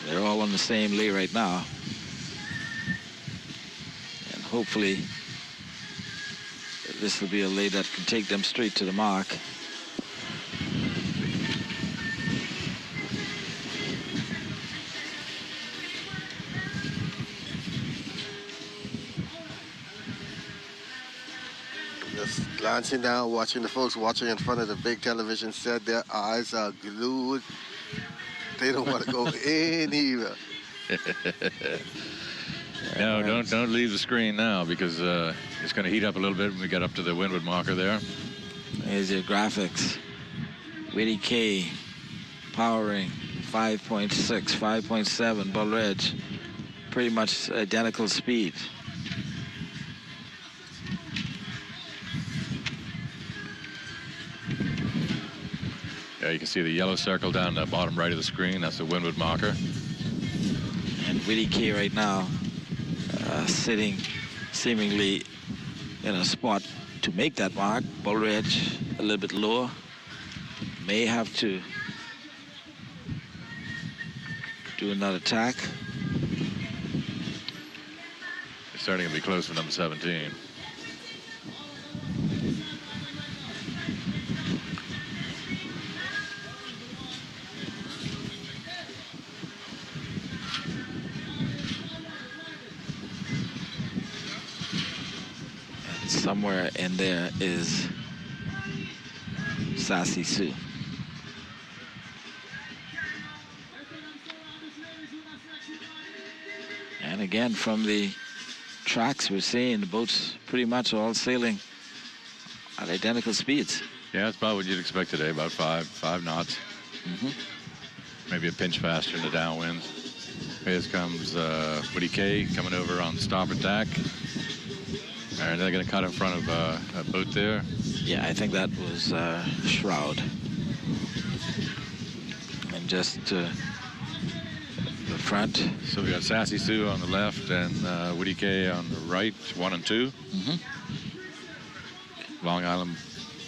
They're all on the same lay right now. And hopefully this will be a lay that can take them straight to the mark. Just glancing down, watching the folks watching in front of the big television set, their eyes are glued. They don't want to go anywhere. No, don't leave the screen now, because it's going to heat up a little bit when we get up to the windward marker there. There's your graphics. Woody K powering 5.6, 5.7. Bull Ridge, pretty much identical speed. Yeah, you can see the yellow circle down the bottom right of the screen. That's the windward marker. And Woody K right now sitting seemingly in a spot to make that mark. Bull Ridge a little bit lower. May have to do another tack. It's starting to be close for number 17. Somewhere in there is Sassy Sue. And again, from the tracks we're seeing, the boats pretty much all sailing at identical speeds. Yeah, that's about what you'd expect today, about five knots. Maybe a pinch faster in the downwind. Here comes Woody K coming over on starboard tack. And they're going to cut in front of a boat there. Yeah, I think that was Shroud. And just to the front. So we got Sassy Sue on the left and Woody K on the right, 1 and 2. Long Island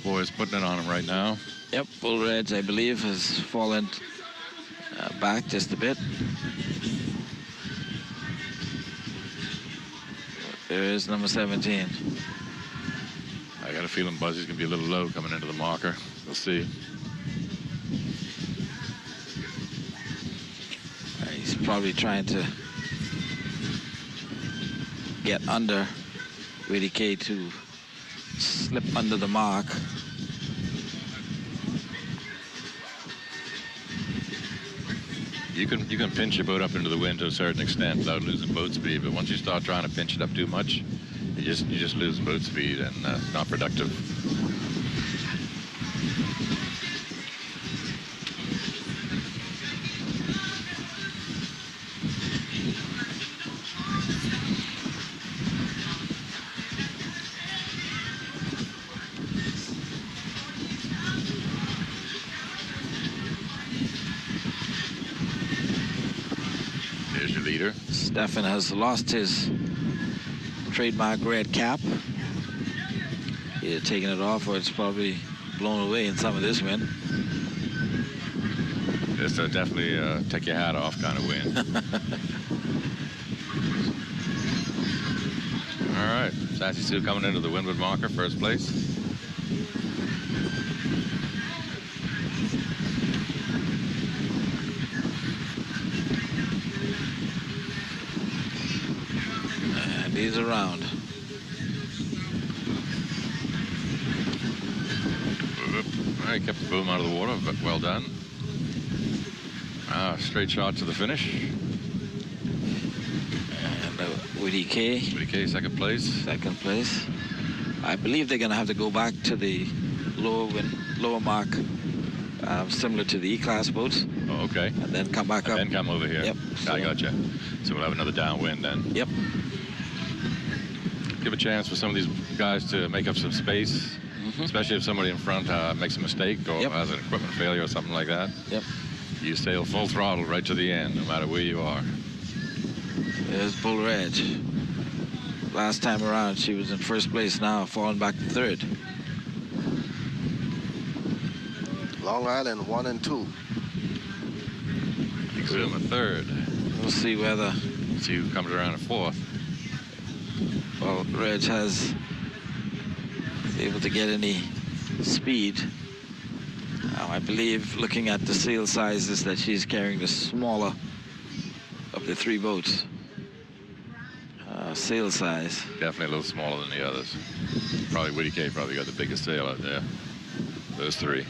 boys putting it on him right now. Yep, Bull Ridge, I believe, has fallen back just a bit. There is number 17. I got a feeling Buzzy's going to be a little low coming into the marker. We'll see. He's probably trying to get under Woody K to slip under the mark. You can pinch your boat up into the wind to a certain extent without losing boat speed, but once you start trying to pinch it up too much, you just lose boat speed, and it's not productive. Stefan has lost his trademark red cap. Either taking it off or it's probably blown away in some of this wind. It's definitely take your hat off kind of wind. All right, Sassy Sue coming into the windward marker, first place. He's around. All right, kept the boom out of the water, but well done. Straight shot to the finish. And Woody K. Woody K, second place. Second place. I believe they're going to have to go back to the lower mark, similar to the E-class boats. Oh, okay. And then come back up. And then come over here. Yep. I gotcha. So we'll have another downwind then. Yep. Give a chance for some of these guys to make up some space, especially if somebody in front makes a mistake or has an equipment failure or something like that. Yep. You sail full throttle right to the end, no matter where you are. There's Bull Ridge. last time around. She was in first place now, falling back to third. Long Island 1 and 2. Exuma third. We'll see whether See who comes around in fourth. well, Reg has able to get any speed. I believe, looking at the sail sizes, that she's carrying the smaller of the three boats. Sail size. Definitely a little smaller than the others. Probably Whitty K probably got the biggest sail out there. Those three.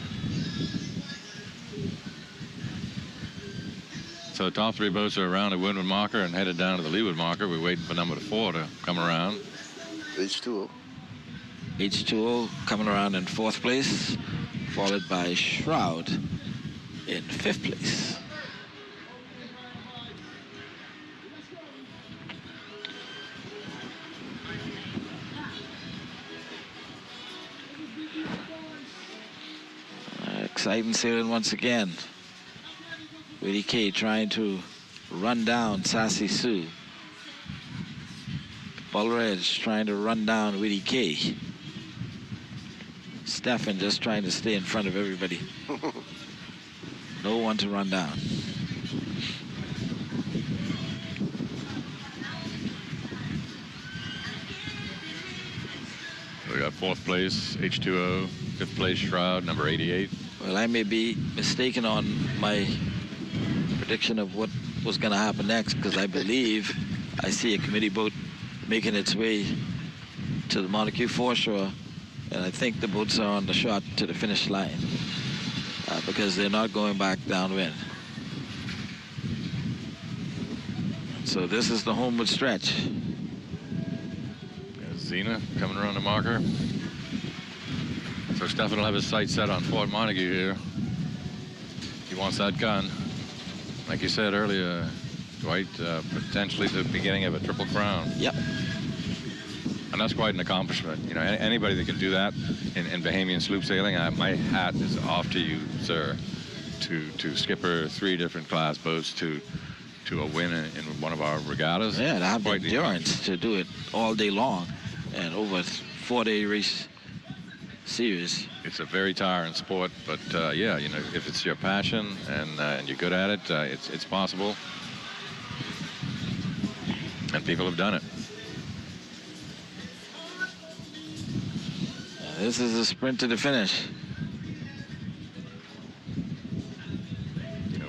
So the top three boats are around the windward marker and headed down to the leeward marker. We're waiting for number 4 to come around. H2O. H2O coming around in fourth place, followed by Shroud in fifth place. Exciting sailing once again. Whitty K trying to run down Sassy Sue. Bullredge trying to run down Whitty K. Stefan just trying to stay in front of everybody. No one to run down. We got fourth place, H2O, fifth place, Shroud, number 88. Well, I may be mistaken on my prediction of what was going to happen next, because I believe I see a committee boat making its way to the Montague foreshore, and I think the boats are on the shot to the finish line because they're not going back downwind. So this is the homeward stretch. There's Zena coming around the marker. So Stefan will have his sights set on Fort Montague here. He wants that gun. Like you said earlier, Dwight, potentially the beginning of a triple crown. Yep. And that's quite an accomplishment. You know, anybody that can do that in Bahamian sloop sailing, my hat is off to you, sir. To skipper 3 different class boats to a win in one of our regattas. Yeah, to have the Quite endurance to do it all day long and over a 4-day race series. It's a very tiring sport, but yeah, you know, if it's your passion and you're good at it, it's possible. And people have done it. This is a sprint to the finish.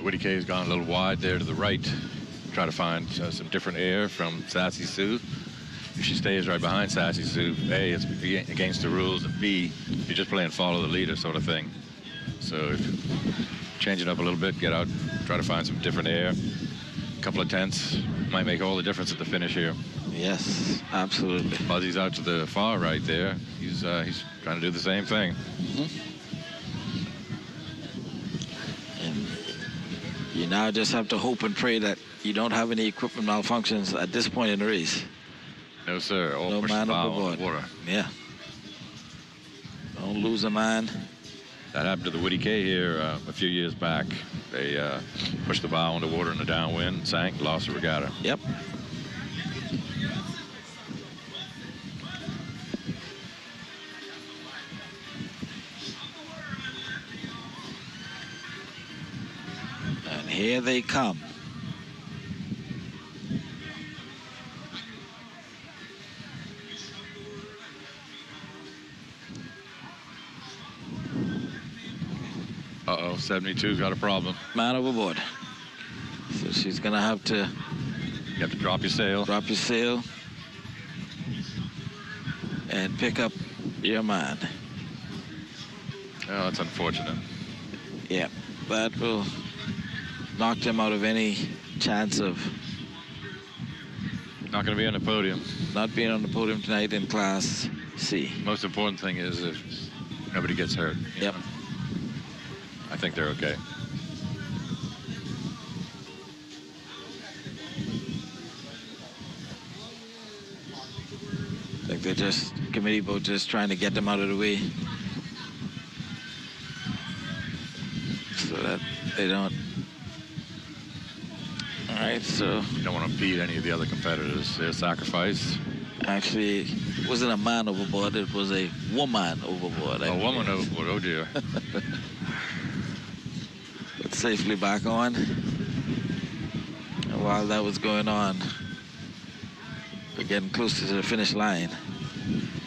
Whitty K has gone a little wide there to the right. Try to find some different air from Sassy Sue. If she stays right behind Sassy Sue, A, it's against the rules, and B, you're just playing follow the leader sort of thing. So if change it up a little bit, get out, try to find some different air. A couple of tenths might make all the difference at the finish here. Yes, absolutely. Buzzy's out to the far right there. He's trying to do the same thing. And you now just have to hope and pray that you don't have any equipment malfunctions at this point in the race. No, sir. All No push the man bow overboard. on the water. Yeah. Don't lose a man. That happened to the Whitty K here a few years back. They pushed the bow underwater in the downwind, sank, lost the regatta. Yep. And here they come. Uh-oh, 72's got a problem. Man overboard. So she's going to have to You have to drop your sail. drop your sail and pick up your man. Oh, that's unfortunate. Yeah, that will knock them out of any chance of Not going to be on the podium. not being on the podium tonight in Class C. Most important thing is if nobody gets hurt. Yep. I think they're okay. I think they're just, committee boat just trying to get them out of the way so that they don't. All right, so You don't want to impede any of the other competitors. Their sacrifice. Actually, it wasn't a man overboard, it was a woman overboard. A woman overboard, oh dear. But safely back on. And while that was going on, we're getting closer to the finish line.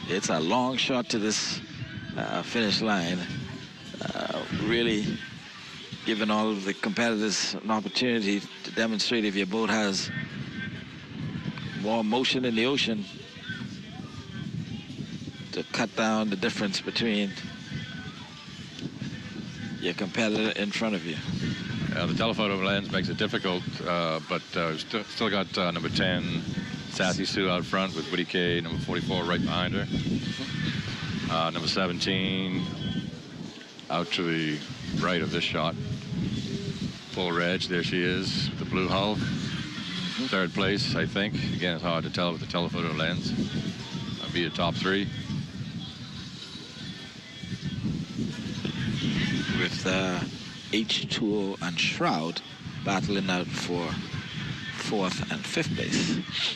It's a long shot to this finish line. Really giving all of the competitors an opportunity to demonstrate if your boat has more motion in the ocean, to cut down the difference between your competitor in front of you. The telephoto lens makes it difficult, but still got number 10, Sassy Sue out front with Woody K, number 44 right behind her. Number 17 out to the right of this shot. Full reg, there she is, the blue hull. Third place, I think. Again, it's hard to tell with the telephoto lens. I'll be a top 3. With H2O and Shroud battling out for 4th and 5th place.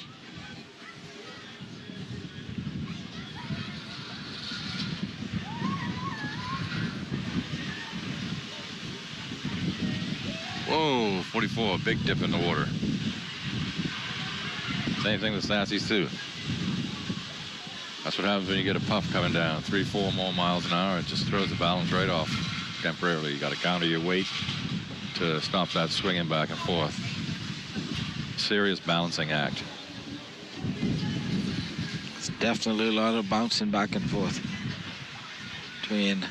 Whoa, 44, big dip in the water. Same thing with Sassy Sue. That's what happens when you get a puff coming down. 3-4 more miles an hour, it just throws the balance right off temporarily. You got to counter your weight to stop that swinging back and forth. Serious balancing act. It's definitely a lot of bouncing back and forth between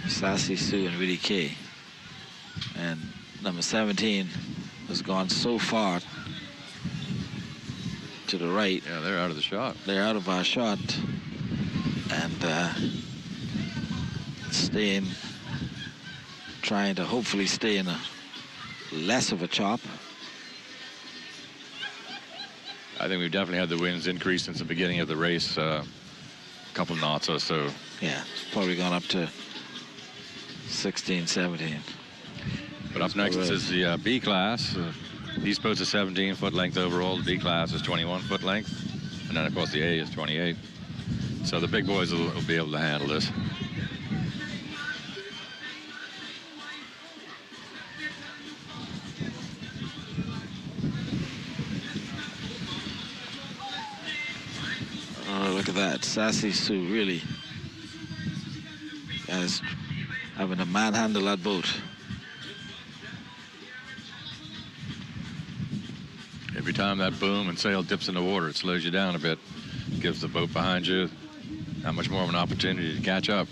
Sassy Sue and Woody K. And number 17 has gone so far to the right. Yeah, they're out of the shot. They're out of our shot. And trying to hopefully stay in a less of a chop. I think we've definitely had the winds increase since the beginning of the race, a couple knots or so. Yeah, it's probably gone up to 16, 17. But up next is the B class. East Coast is 17-foot length overall. The B class is 21-foot length. And then, of course, the A is 28. So the big boys will be able to handle this. Oh, look at that. Sassy Sue really is having to manhandle that boat. Every time that boom and sail dips in the water, it slows you down a bit. Gives the boat behind you that much more of an opportunity to catch up.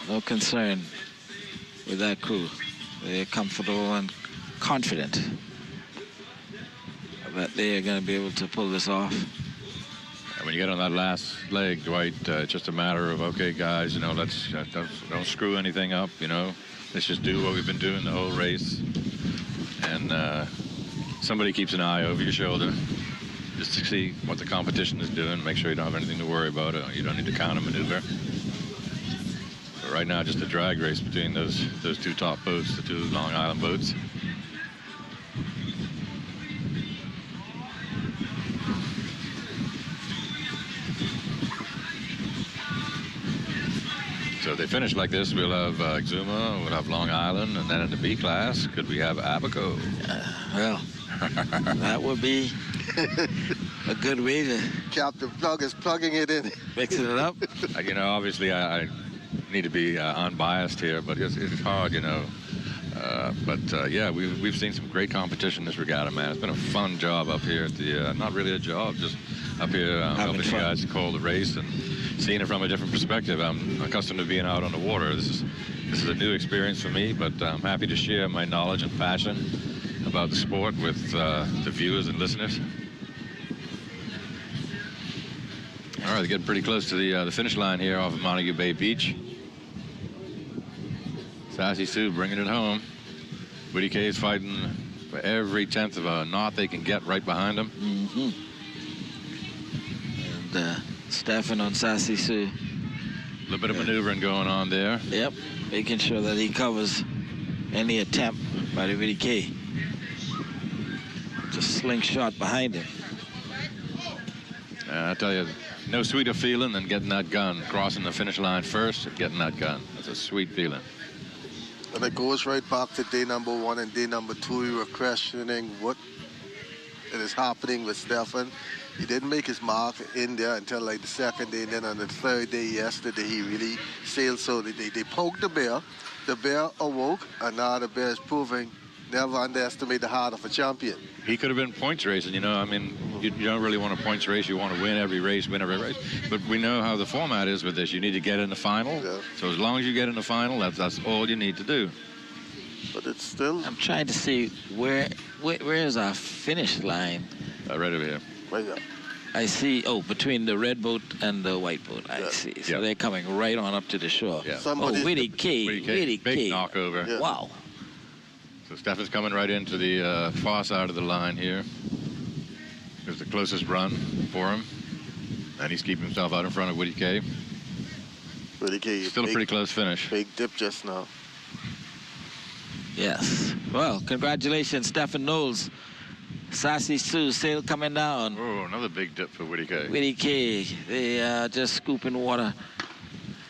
No concern with that crew. They're comfortable and confident that they are going to be able to pull this off. And when you get on that last leg, Dwight, it's just a matter of, okay, guys, you know, let's don't screw anything up, you know. Let's just do what we've been doing the whole race. And somebody keeps an eye over your shoulder just to see what the competition is doing. Make sure you don't have anything to worry about. You don't need to counter maneuver. But right now, just a drag race between those two top boats, the two Long Island boats. So if they finish like this, we'll have Exuma, we'll have Long Island, and then in the B class, could we have Abaco? Well, that would be a good way to... Captain Plug is plugging it in. Mixing it up. You know, obviously, I need to be unbiased here, but it's hard, you know. Yeah, we've seen some great competition this regatta, man. It's been a fun job up here at the, not really a job, just up here helping you guys call the race and seeing it from a different perspective. I'm accustomed to being out on the water. This is a new experience for me, but I'm happy to share my knowledge and passion about the sport with the viewers and listeners. All right, they're getting pretty close to the finish line here off of Montague Bay Beach. Sassy Sue bringing it home. Woody K is fighting every tenth of a knot they can get right behind them. And Stefan on Sassy Sue. A little bit of maneuvering going on there. Yep, making sure that he covers any attempt by the VDK. Just slingshot behind him. I tell you, no sweeter feeling than getting that gun, crossing the finish line first and getting that gun. That's a sweet feeling. And it goes right back to day number 1 and day number 2. We were questioning what is happening with Stefan. He didn't make his mark in there until like the 2nd day. And then on the 3rd day yesterday, he really sailed. So they poked the bear. The bear awoke, and now the bear is proving never underestimate the heart of a champion. He could have been points racing, you know. I mean, you don't really want a points race. You want to win every race, win every race. But we know how the format is with this. You need to get in the final. Yeah. So as long as you get in the final, that's all you need to do. But it's still I'm trying to see where is our finish line. Right over here. right there. I see, between the red boat and the white boat. I see. So they're coming right on up to the shore. Yeah. Witty K. Big knockover. Yeah. Wow. So Stefan's coming right into the far side of the line here. It's the closest run for him. And he's keeping himself out in front of Woody K. Woody K. Still a pretty close finish. Big dip just now. Yes. Well, congratulations, Stefan Knowles. Sassy Sue, sail coming down. Oh, another big dip for Woody K. Witty K. They are just scooping water.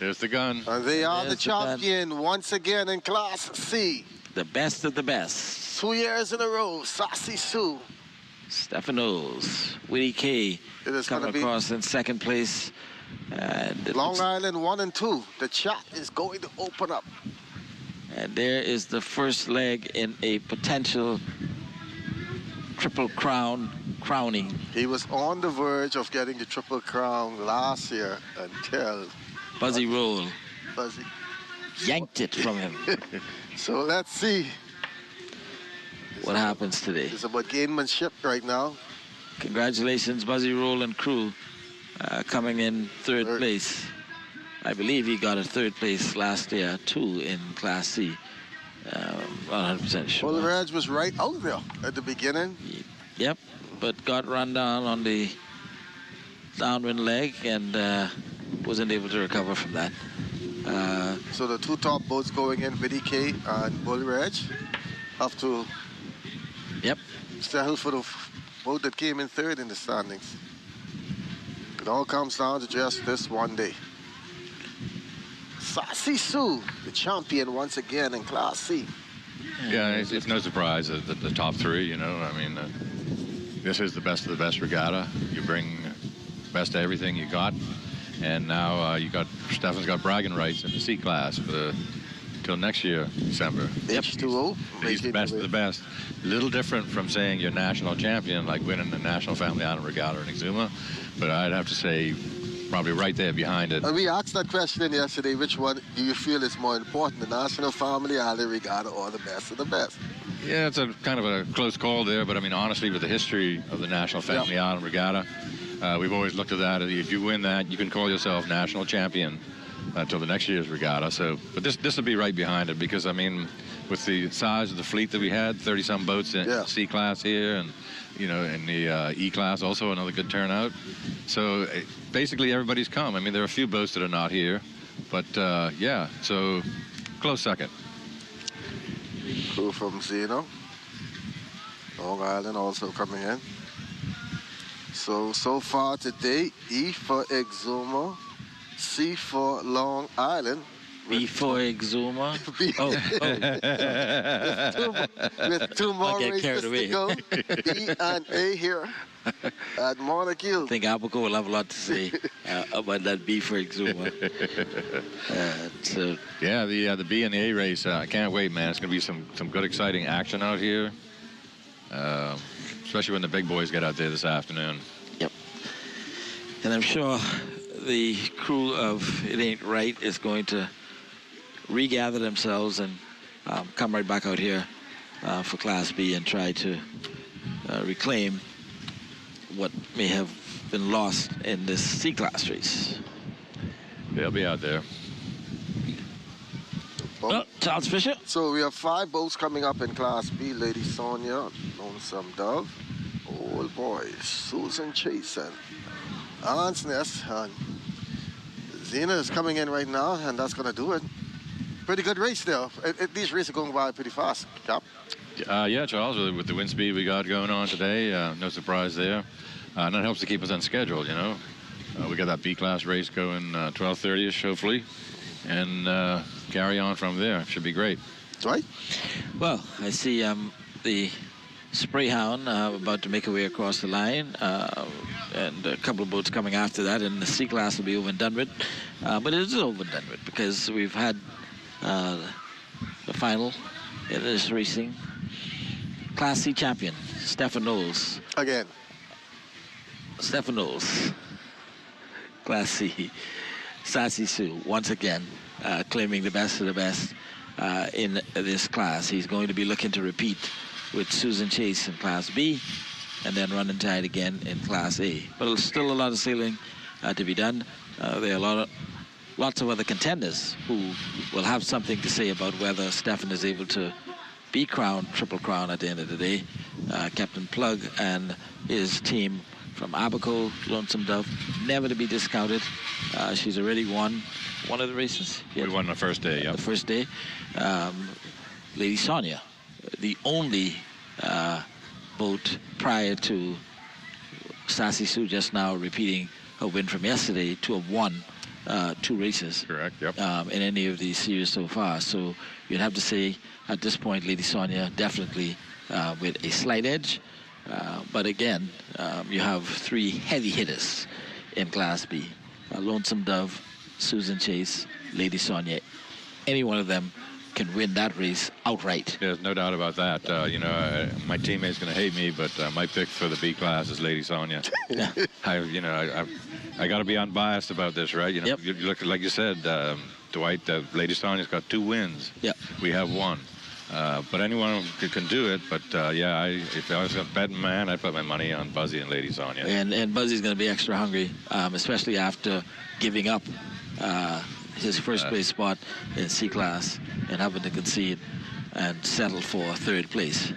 There's the gun. And they are the There's the gun. champion once again in Class C. The best of the best. 2 years in a row, Sassy Sue. Stefan Knowles. Witty K. It is coming gonna be across in 2nd place. And it Long looks- Island 1 and 2. The chat is going to open up. And there is the first leg in a potential triple crowning. He was on the verge of getting the Triple Crown last year until Buzzy Roll Buzzy. yanked it from him. So let's see. What happens today? It's about gamemanship right now. Congratulations, Buzzy Roll and crew, coming in third place. I believe he got a 3rd place last year, too, in Class C. 100% sure. Well, the Reg was right out there at the beginning. Yep, but got run down on the downwind leg and wasn't able to recover from that. So the 2 top boats going in, VDK and Bull Reg, have to settle for the boat that came in 3rd in the standings. It all comes down to just this one day. Sassy Sue, the champion once again in Class C. Yeah, it's no surprise that the top 3, you know. I mean, this is the best of the best regatta. You bring best of everything you got. And now Stefan's got bragging rights in the C class till next year, December. H2O. He's the best of the best. A little different from saying you're national champion, like winning the National Family Island Regatta in Exuma. But I'd have to say probably right there behind it. And we asked that question yesterday, which one do you feel is more important, the National Family Island Regatta or the best of the best? Yeah, it's a kind of a close call there, but I mean, honestly, with the history of the National Family Island Regatta, we've always looked at that. If you win that, you can call yourself national champion until the next year's regatta. So, but this will be right behind it because, I mean, with the size of the fleet that we had, 30-some boats in C class here, and you know, in the E class also another good turnout. So basically everybody's come. I mean, there are a few boats that are not here, but yeah, so close second. Crew from Zeno, Long Island also coming in. So far today, E for Exuma, C for Long Island. B for Exuma. With two more races to go. B and A here at Montague. I think Abaco will have a lot to say about that B for Exuma. Yeah, the B and the A race. I can't wait, man. It's going to be some good, exciting action out here, especially when the big boys get out there this afternoon. Yep. And I'm sure the crew of It Ain't Right is going to regather themselves and come right back out here for Class B and try to reclaim what may have been lost in this C-Class race. They'll be out there. Oh, Charles Fisher. So we have 5 boats coming up in Class B. Lady Sonia, Lonesome Dove, Old Boys, Susan Chase, and Aunt's Nest. And Zena is coming in right now, and that's going to do it. Pretty good race there. These races are going by pretty fast. Yep. Yeah, Charles, with the wind speed we got going on today, no surprise there. And that helps to keep us on schedule, you know. We got that B-class race going 12:30ish, hopefully, and carry on from there. Should be great. Right? Well, I see the Spray Hound about to make her way across the line, and a couple of boats coming after that, and the C-class will be over and done with. But it is over and done with because we've had the final in this racing. Class C champion, Stefan Knowles. Again. Stefan Knowles. Class C. Sassy Sue, once again, claiming the best of the best in this class. He's going to be looking to repeat with Susan Chase in Class B and then running tied again in Class A. But there's still a lot of sailing to be done. There are lots of other contenders who will have something to say about whether Stefan is able to be crowned Triple Crown at the end of the day. Captain Plug and his team from Abaco, Lonesome Dove, never to be discounted. She's already won one of the races. We won the first day, yeah. The first day. Lady Sonia, the only boat prior to Sassy Sue just now repeating her win from yesterday to have won 2 races. Correct, yep. In any of these series so far. So you'd have to say at this point, Lady Sonia definitely with a slight edge. But again, you have 3 heavy hitters in Class B. Lonesome Dove, Susan Chase, Lady Sonia. Any one of them can win that race outright. There's no doubt about that. You know, my teammate's going to hate me, but my pick for the B class is Lady Sonia. I got to be unbiased about this, right? You know, Yep. you look like you said, Dwight. Lady Sonia's got 2 wins. Yep. We have 1. But anyone can do it. But yeah, if I was a betting man, I'd put my money on Buzzy and Lady Sonia. And Buzzy's going to be extra hungry, especially after giving up his first place spot in C class and having to concede and settle for 3rd place.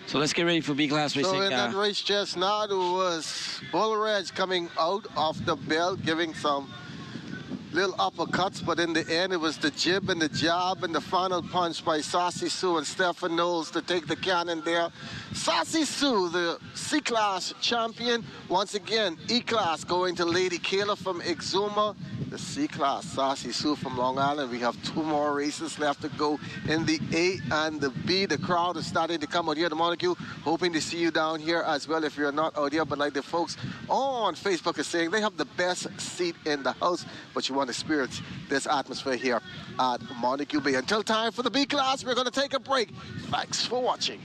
So let's get ready for B class racing. So in that race just now, there was Bull Reg coming out of the belt, giving some little uppercuts, but in the end it was the jib and the jab and the final punch by Sassy Sue and Stefan Knowles to take the cannon there. Sassy Sue, the C-class champion. Once again, E-class going to Lady Kayla from Exuma. The C-class, Sassy Sue from Long Island. We have 2 more races left to go in the A and the B. The crowd is starting to come out here to Montague. Hoping to see you down here as well if you're not out here. But like the folks on Facebook are saying, they have the best seat in the house. But you want to experience this atmosphere here at Montague Bay. Until time for the B class, we're going to take a break. Thanks for watching.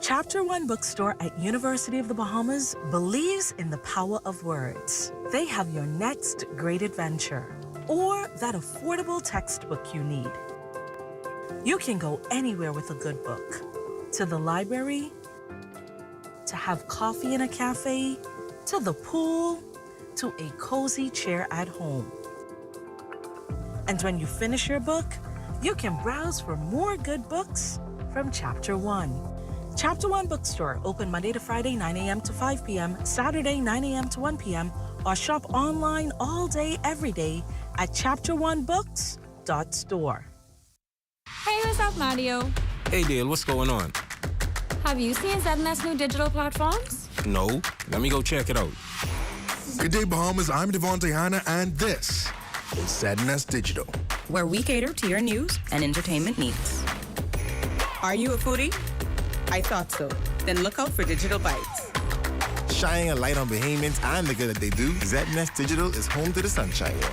Chapter One Bookstore at University of the Bahamas believes in the power of words. They have your next great adventure or that affordable textbook you need. You can go anywhere with a good book. To the library, to have coffee in a cafe, to the pool, to a cozy chair at home. And when you finish your book, you can browse for more good books from Chapter One. Chapter One Bookstore, open Monday to Friday, 9 a.m. to 5 p.m., Saturday, 9 a.m. to 1 p.m., or shop online all day, every day at chapteronebooks.store. Hey, what's up, Mario? Hey, Dale, what's going on? Have you seen ZNS new digital platforms? No. Let me go check it out. Good day, Bahamas. I'm Devontae Hanna, and this is ZNS Digital, where we cater to your news and entertainment needs. Are you a foodie? I thought so. Then look out for Digital Bites. Shining a light on Bahamians and the good that they do, ZNS Digital is home to the sunshine one.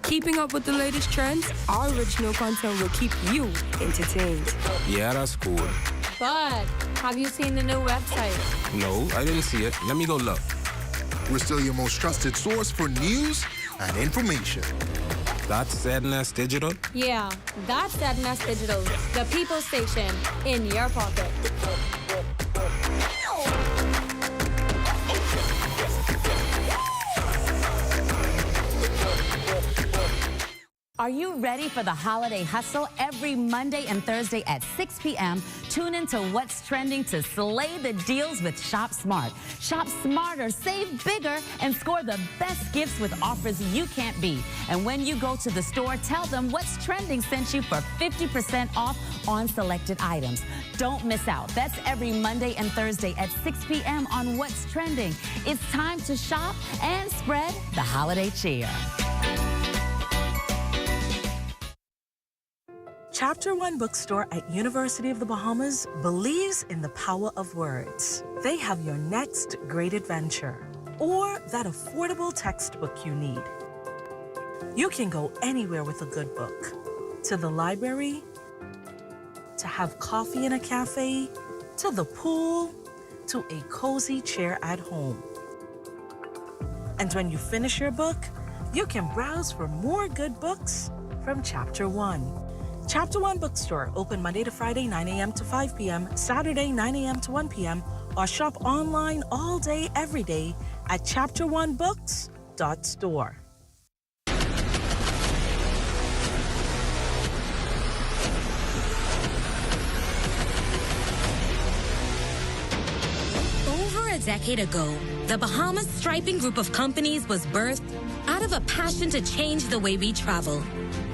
Keeping up with the latest trends, our original content will keep you entertained. Yeah, that's cool. But have you seen the new website? No, I didn't see it. Let me go look. We're still your most trusted source for news and information. That's ZNS Digital? Yeah, that's ZNS Digital, the people station in your pocket. Are you ready for the holiday hustle? Every Monday and Thursday at 6 p.m., tune into What's Trending to slay the deals with Shop Smart. Shop smarter, save bigger, and score the best gifts with offers you can't beat. And when you go to the store, tell them What's Trending sent you for 50% off on selected items. Don't miss out. That's every Monday and Thursday at 6 p.m. on What's Trending. It's time to shop and spread the holiday cheer. Chapter One Bookstore at University of the Bahamas believes in the power of words. They have your next great adventure or that affordable textbook you need. You can go anywhere with a good book. To the library, to have coffee in a cafe, to the pool, to a cozy chair at home. And when you finish your book, you can browse for more good books from Chapter One. Chapter One Bookstore, open Monday to Friday, 9 a.m. to 5 p.m., Saturday, 9 a.m. to 1 p.m., or shop online all day, every day at chapteronebooks.store. Over a decade ago, the Bahamas Striping Group of companies was birthed out of a passion to change the way we travel.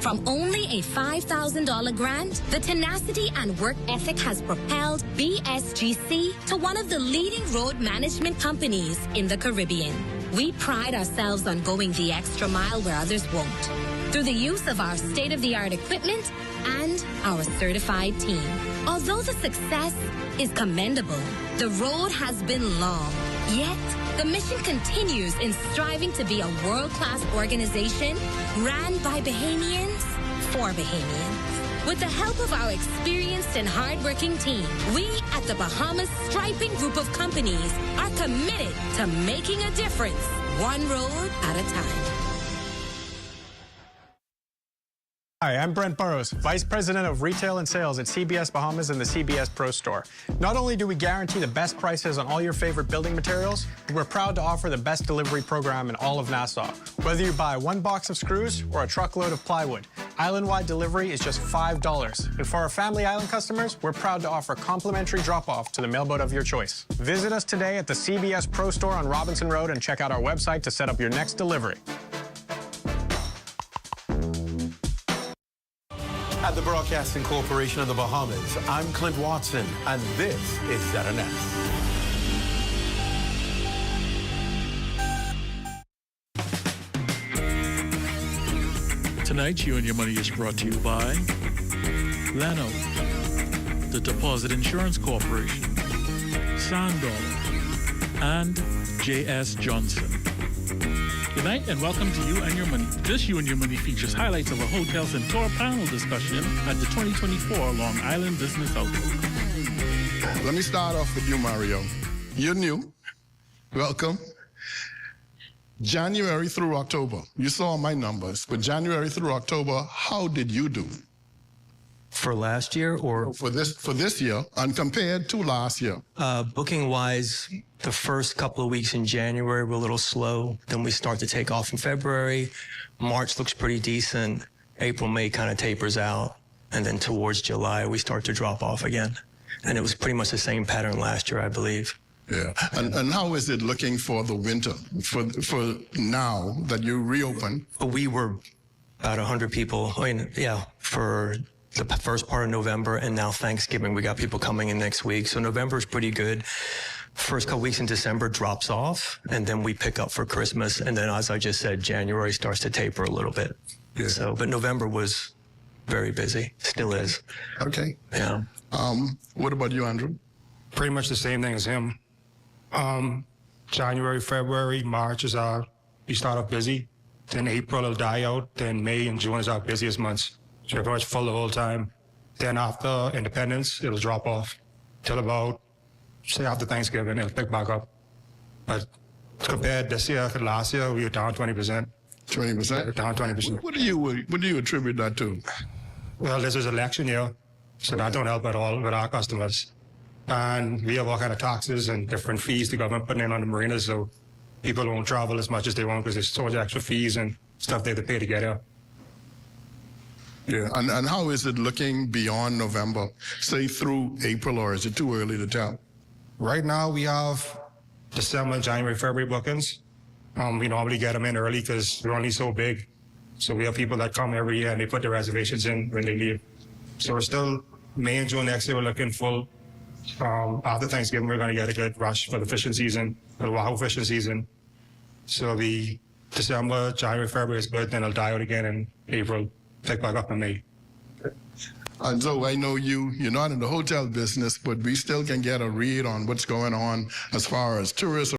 From only a $5,000 grant, the tenacity and work ethic has propelled BSGC to one of the leading road management companies in the Caribbean. We pride ourselves on going the extra mile where others won't, through the use of our state-of-the-art equipment and our certified team. Although the success is commendable, the road has been long. Yet, the mission continues in striving to be a world-class organization ran by Bahamians for Bahamians. With the help of our experienced and hardworking team, we at the Bahamas Striping Group of companies are committed to making a difference, one road at a time. Hi, I'm Brent Burrows, Vice President of Retail and Sales at CBS Bahamas and the CBS Pro Store. Not only do we guarantee the best prices on all your favorite building materials, we're proud to offer the best delivery program in all of Nassau. Whether you buy one box of screws or a truckload of plywood, island-wide delivery is just $5. And for our Family Island customers, we're proud to offer complimentary drop-off to the mailboat of your choice. Visit us today at the CBS Pro Store on Robinson Road and check out our website to set up your next delivery. At the Broadcasting Corporation of the Bahamas, I'm Clint Watson, and this is ZNS. Tonight, You and Your Money is brought to you by Lano, the Deposit Insurance Corporation, Sandol, and J.S. Johnson. Good night and welcome to You and Your Money. This You and Your Money features highlights of a hotels and tour panel discussion at the 2024 Long Island Business Outlook. Let me start off with you, Mario. You're new. Welcome. January through October, you saw my numbers, but January through October, how did you do? For last year or? For this year, and compared to last year. Booking-wise, the first couple of weeks in January were a little slow. Then we start to take off in February. March looks pretty decent. April, May kind of tapers out. And then towards July, we start to drop off again. And it was pretty much the same pattern last year, I believe. Yeah. And how is it looking for the winter, for now that you reopen? We were about 100 people, for the first part of November, and now Thanksgiving, we got people coming in next week. So November is pretty good. First couple weeks in December drops off, and then we pick up for Christmas. And then, as I just said, January starts to taper a little bit. Yeah. So, but November was very busy, still is. Okay. Yeah. What about you, Andrew? Pretty much the same thing as him. January, February, March is we start off busy. Then April will die out. Then May and June is our busiest months. So we're pretty much full the whole time. Then after Independence, it'll drop off till about, say, after Thanksgiving, it'll pick back up. But compared this year to last year, we were down 20%. 20%? Down 20%. What do you attribute that to? Well, this is election year, so that don't help at all with our customers. And we have all kind of taxes and different fees the government putting in on the marinas, so people won't travel as much as they want because there's so much extra fees and stuff they have to pay to get here. Yeah, and how is it looking beyond November, say through April, or is it too early to tell? Right now we have December, January, February bookings. We normally get them in early because we're only so big. So we have people that come every year and they put their reservations in when they leave. So we're still, May and June next year, we're looking full. After Thanksgiving, we're going to get a good rush for the fishing season, for the Wahoo fishing season. So the December, January, February is good, then it'll die out again in April, pick back up in May. And so I know you're not in the hotel business, but we still can get a read on what's going on as far as tourists